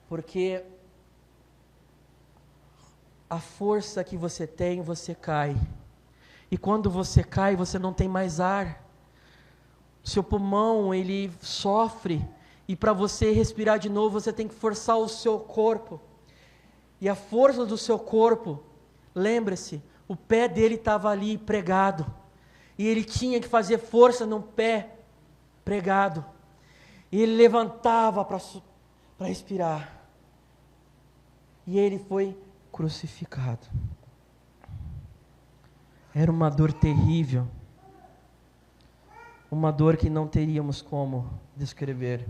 porque a força que você tem, você cai, E quando você cai, você não tem mais ar. Seu pulmão, ele sofre. E para você respirar de novo, você tem que forçar o seu corpo. E a força do seu corpo, lembre-se, o pé dele estava ali pregado. E ele tinha que fazer força no pé pregado. E ele levantava para respirar. E ele foi crucificado. Era uma dor terrível. Uma dor que não teríamos como descrever.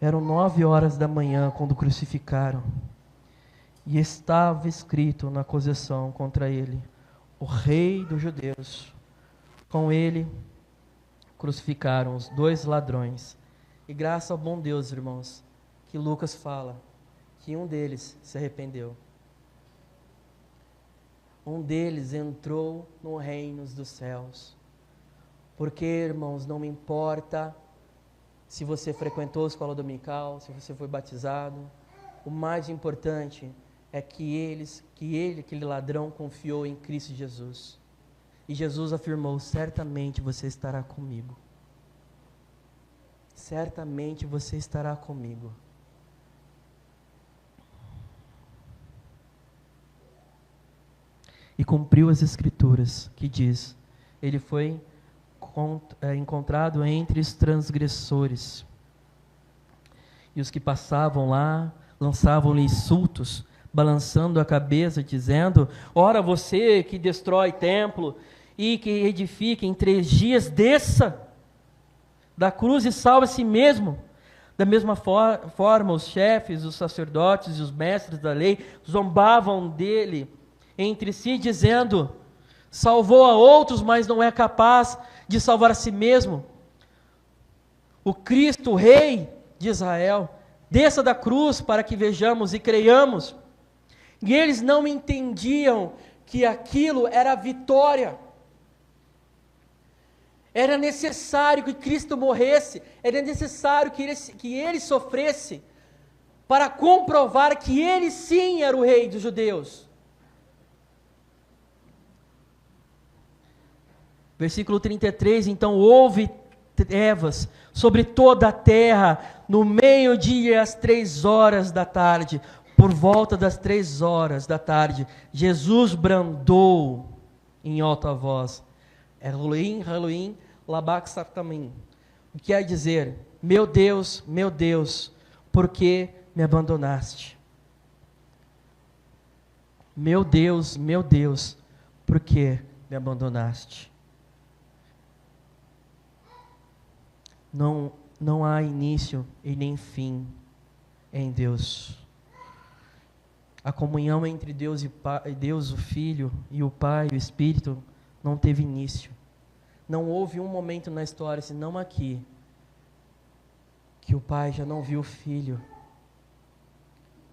Eram 9 horas da manhã quando crucificaram. E estava escrito na acusação contra ele: o rei dos judeus. Com ele crucificaram os 2 ladrões. E graças ao bom Deus, irmãos, que Lucas fala que um deles se arrependeu. Um deles entrou no reino dos céus. Porque, irmãos, não me importa se você frequentou a escola dominical, se você foi batizado. O mais importante é que aquele ladrão, confiou em Cristo Jesus. E Jesus afirmou: certamente você estará comigo. Certamente você estará comigo. E cumpriu as Escrituras, que diz: ele foi encontrado entre os transgressores. E os que passavam lá lançavam-lhe insultos, balançando a cabeça, dizendo: ora, você que destrói templo e que edifica em 3 dias, desça da cruz e salve a si mesmo. Da mesma forma, os chefes, os sacerdotes e os mestres da lei zombavam dele entre si, dizendo: salvou a outros, mas não é capaz de salvar a si mesmo. O Cristo, o Rei de Israel, desça da cruz para que vejamos e creiamos. E eles não entendiam que aquilo era vitória. Era necessário que Cristo morresse, era necessário que ele sofresse, para comprovar que ele sim era o Rei dos judeus. Versículo 33, então houve trevas sobre toda a terra, no meio-dia às 3 horas da tarde. Por volta das 3 horas da tarde, Jesus bradou em alta voz: Elohim, Elohim, lama sabachthani. O que quer dizer: meu Deus, por que me abandonaste? Meu Deus, por que me abandonaste? Não há início e nem fim em Deus. A comunhão entre Deus e Deus, o Filho, e o Pai, o Espírito, não teve início. Não houve um momento na história, senão aqui, que o Pai já não viu o Filho.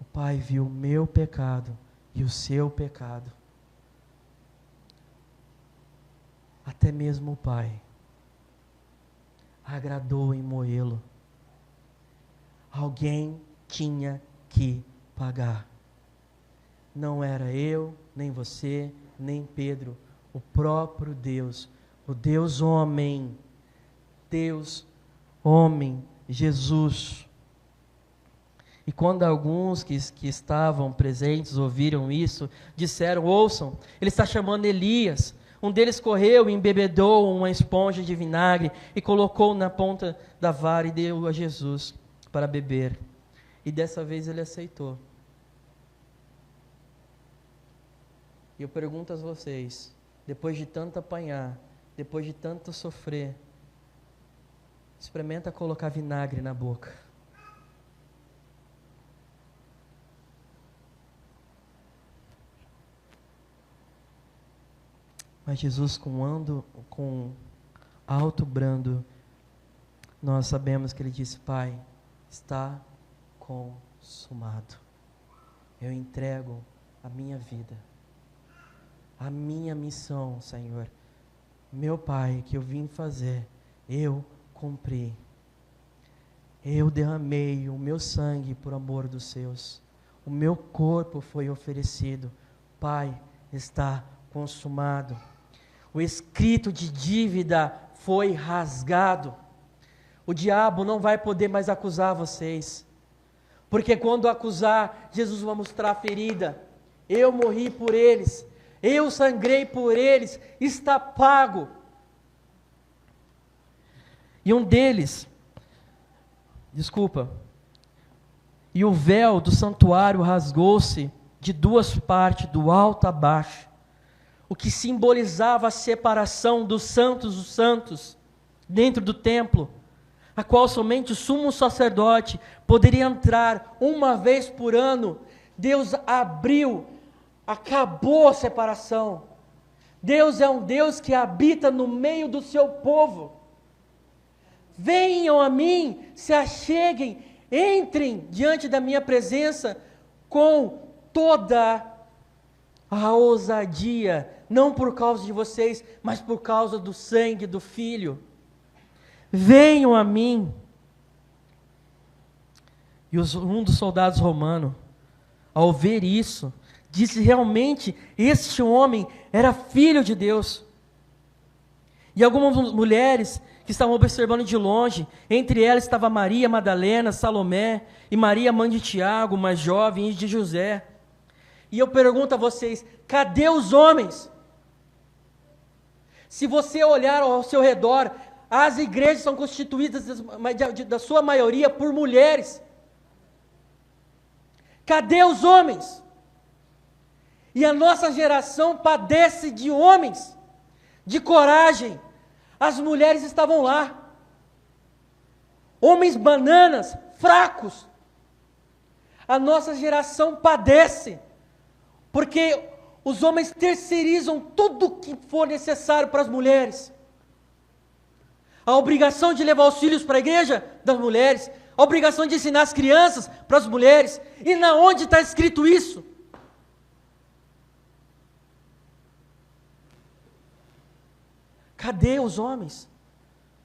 O Pai viu o meu pecado e o seu pecado. Até mesmo o Pai agradou em moê-lo. Alguém tinha que pagar. Não era eu, nem você, nem Pedro, o próprio Deus, o Deus homem, Jesus. E quando alguns que estavam presentes ouviram isso, disseram: ouçam, ele está chamando Elias. Um deles correu e embebedou uma esponja de vinagre e colocou na ponta da vara e deu a Jesus para beber. E dessa vez ele aceitou. E eu pergunto a vocês, depois de tanto apanhar, depois de tanto sofrer, experimenta colocar vinagre na boca. Mas Jesus, com alto brando, nós sabemos que ele disse: Pai, está consumado. Eu entrego a minha vida, a minha missão, Senhor. Meu Pai, que eu vim fazer, eu cumpri. Eu derramei o meu sangue por amor dos seus. O meu corpo foi oferecido. Pai, está consumado. O escrito de dívida foi rasgado. O diabo não vai poder mais acusar vocês. Porque quando acusar, Jesus vai mostrar a ferida. Eu morri por eles. Eu sangrei por eles. Está pago. E um deles, e o véu do santuário rasgou-se de duas partes, do alto a baixo, o que simbolizava a separação dos santos, dentro do templo, a qual somente o sumo sacerdote poderia entrar uma vez por ano. Deus abriu, acabou a separação. Deus é um Deus que habita no meio do seu povo. Venham a mim, se acheguem, entrem diante da minha presença com toda a ousadia, não por causa de vocês, mas por causa do sangue do Filho. Venham a mim. E um dos soldados romanos, ao ver isso, disse: realmente, este homem era filho de Deus. E algumas mulheres que estavam observando de longe, entre elas estava Maria Madalena, Salomé e Maria, mãe de Tiago, mais jovem, e de José. E eu pergunto a vocês: cadê os homens? Se você olhar ao seu redor, as igrejas são constituídas, da sua maioria, por mulheres. Cadê os homens? E a nossa geração padece de homens, de coragem. As mulheres estavam lá. Homens bananas, fracos. A nossa geração padece, porque os homens terceirizam tudo o que for necessário para as mulheres. A obrigação de levar os filhos para a igreja, das mulheres. A obrigação de ensinar as crianças para as mulheres. E na onde está escrito isso? Cadê os homens?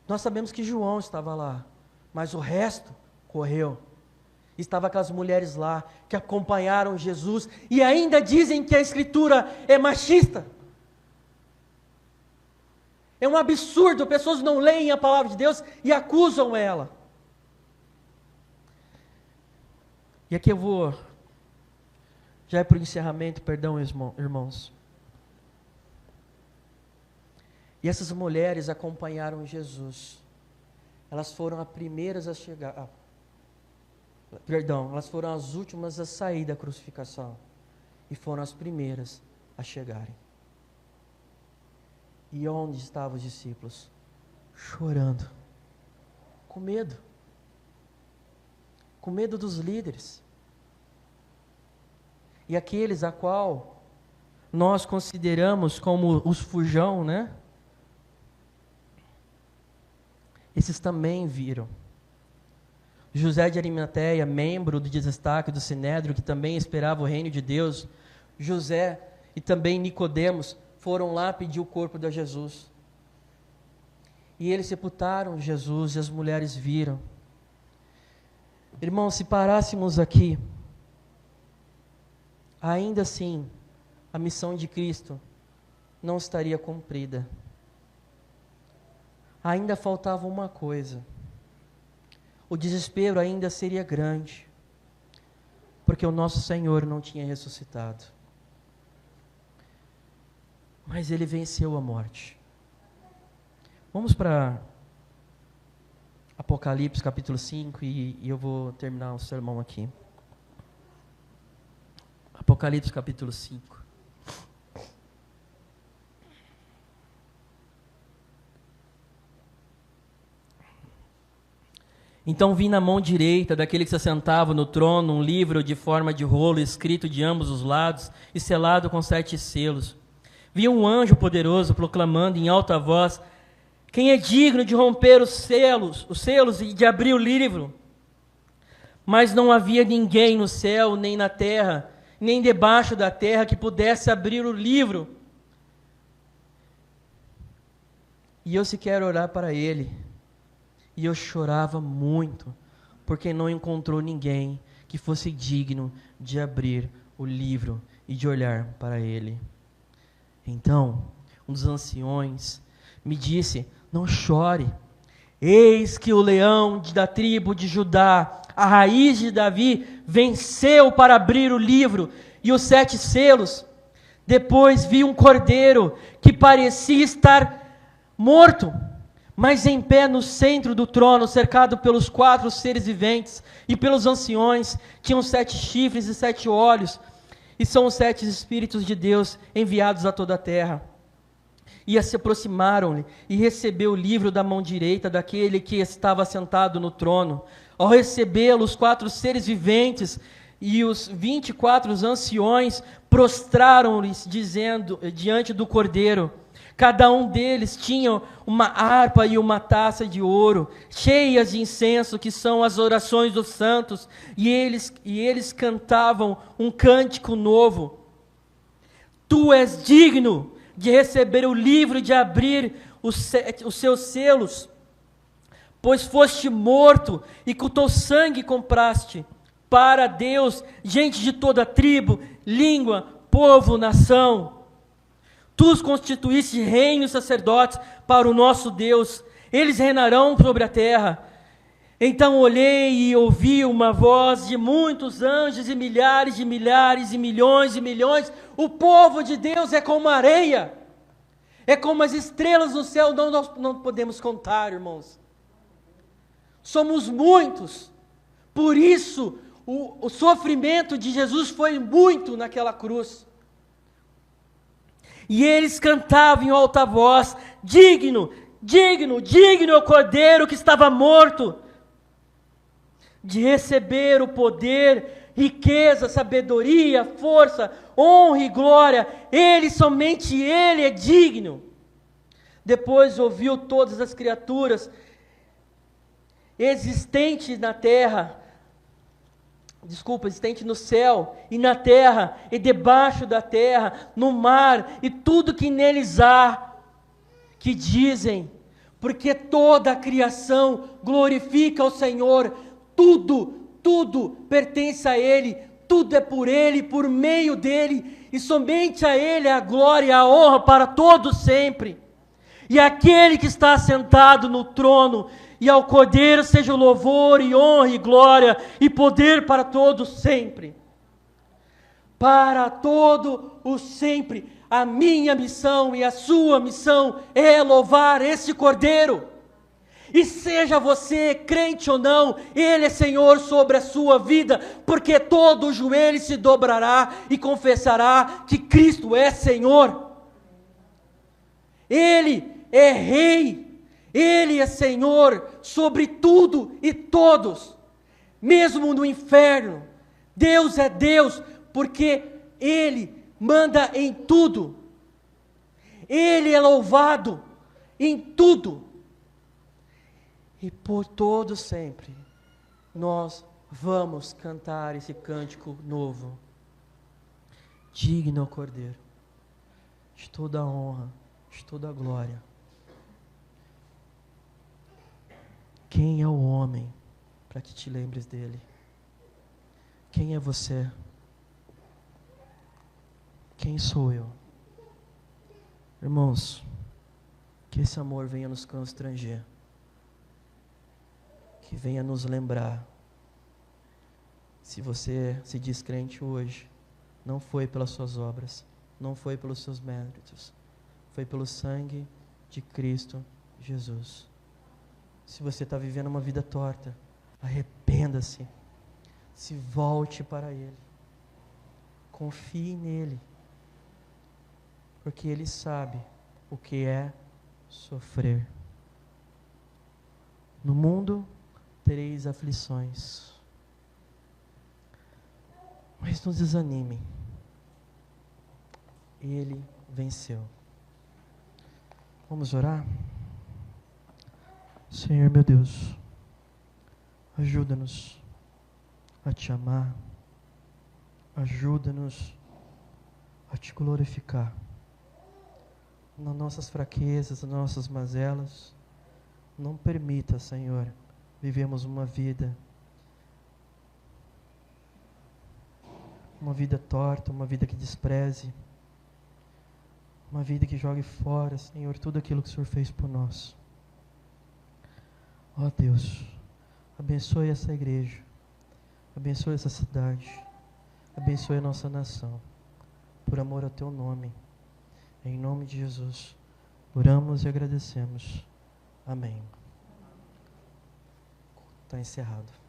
Nós sabemos que João estava lá, mas o resto correu. Estava aquelas mulheres lá que acompanharam Jesus e ainda dizem que a Escritura é machista. É um absurdo, pessoas não leem a palavra de Deus e acusam ela. E aqui eu vou, já é para o encerramento, perdão, irmãos. E essas mulheres acompanharam Jesus. Elas foram as primeiras a chegar. Elas foram as últimas a sair da crucificação. E foram as primeiras a chegarem. E onde estavam os discípulos? Chorando. Com medo. Com medo dos líderes. E aqueles a qual nós consideramos como os fujão, né? Esses também viram. José de Arimateia, membro do destaque do Sinédrio, que também esperava o reino de Deus. José e também Nicodemos foram lá pedir o corpo de Jesus. E eles sepultaram Jesus e as mulheres viram. Irmãos, se parássemos aqui, ainda assim, a missão de Cristo não estaria cumprida. Ainda faltava uma coisa. O desespero ainda seria grande, porque o nosso Senhor não tinha ressuscitado. Mas Ele venceu a morte. Vamos para Apocalipse capítulo 5 e eu vou terminar o sermão aqui. Apocalipse capítulo 5. Então vi na mão direita daquele que se assentava no trono um livro de forma de rolo, escrito de ambos os lados e selado com 7 selos. Vi um anjo poderoso proclamando em alta voz: quem é digno de romper os selos e de abrir o livro? Mas não havia ninguém no céu, nem na terra, nem debaixo da terra que pudesse abrir o livro. E eu sequer orar para ele. E eu chorava muito, porque não encontrou ninguém que fosse digno de abrir o livro e de olhar para ele. Então, um dos anciões me disse: não chore, eis que o leão da tribo de Judá, a raiz de Davi, venceu para abrir o livro e os 7 selos. Depois vi um cordeiro que parecia estar morto, mas em pé no centro do trono, cercado pelos 4 seres viventes e pelos anciões. Tinham 7 chifres e 7 olhos, e são os 7 Espíritos de Deus enviados a toda a terra. E se aproximaram-lhe e recebeu o livro da mão direita daquele que estava sentado no trono. Ao recebê-lo, os 4 seres viventes e os 24 anciões prostraram-lhes diante do cordeiro. Cada um deles tinha uma harpa e uma taça de ouro, cheias de incenso, que são as orações dos santos, e eles cantavam um cântico novo. Tu és digno de receber o livro e de abrir os seus selos, pois foste morto e com teu sangue compraste para Deus gente de toda tribo, língua, povo, nação. Tu os constituíste reino e sacerdotes para o nosso Deus. Eles reinarão sobre a terra. Então olhei e ouvi uma voz de muitos anjos e milhares e milhões e milhões. O povo de Deus é como a areia. É como as estrelas no céu, nós não podemos contar, irmãos. Somos muitos. Por isso, o sofrimento de Jesus foi muito naquela cruz. E eles cantavam em alta voz: digno, digno, digno é o cordeiro que estava morto de receber o poder, riqueza, sabedoria, força, honra e glória. Somente Ele é digno. Depois ouviu todas as criaturas existentes na terra, existente no céu e na terra e debaixo da terra, no mar e tudo que neles há, que dizem: porque toda a criação glorifica o Senhor, tudo pertence a Ele, tudo é por Ele, por meio dEle, e somente a Ele é a glória e a honra para todos sempre. E aquele que está sentado no trono, e ao Cordeiro seja o louvor e honra e glória e poder para todos sempre. Para todo o sempre. A minha missão e a sua missão é louvar esse Cordeiro. E seja você crente ou não, Ele é Senhor sobre a sua vida, porque todo o joelho se dobrará e confessará que Cristo é Senhor. Ele é Rei. Ele é Senhor sobre tudo e todos, mesmo no inferno. Deus é Deus, porque Ele manda em tudo. Ele é louvado em tudo. E por todo sempre, nós vamos cantar esse cântico novo. Digno é o Cordeiro, de toda a honra, de toda a glória. Quem é o homem para que te lembres dele? Quem é você? Quem sou eu? Irmãos, que esse amor venha nos constranger, que venha nos lembrar. Se você se diz crente hoje, não foi pelas suas obras, não foi pelos seus méritos, foi pelo sangue de Cristo Jesus. Se você está vivendo uma vida torta, arrependa-se, se volte para Ele, confie nele, porque Ele sabe o que é sofrer. No mundo tereis aflições, mas não desanime, Ele venceu. Vamos orar? Senhor meu Deus, ajuda-nos a Te amar, ajuda-nos a Te glorificar, nas nossas fraquezas, nas nossas mazelas. Não permita, Senhor, vivemos uma vida torta, uma vida que despreze, Uma vida que jogue fora, Senhor, tudo aquilo que o Senhor fez por nós. Ó Deus, abençoe essa igreja, abençoe essa cidade, abençoe a nossa nação, por amor ao Teu nome. Em nome de Jesus, oramos e agradecemos. Amém. Está encerrado.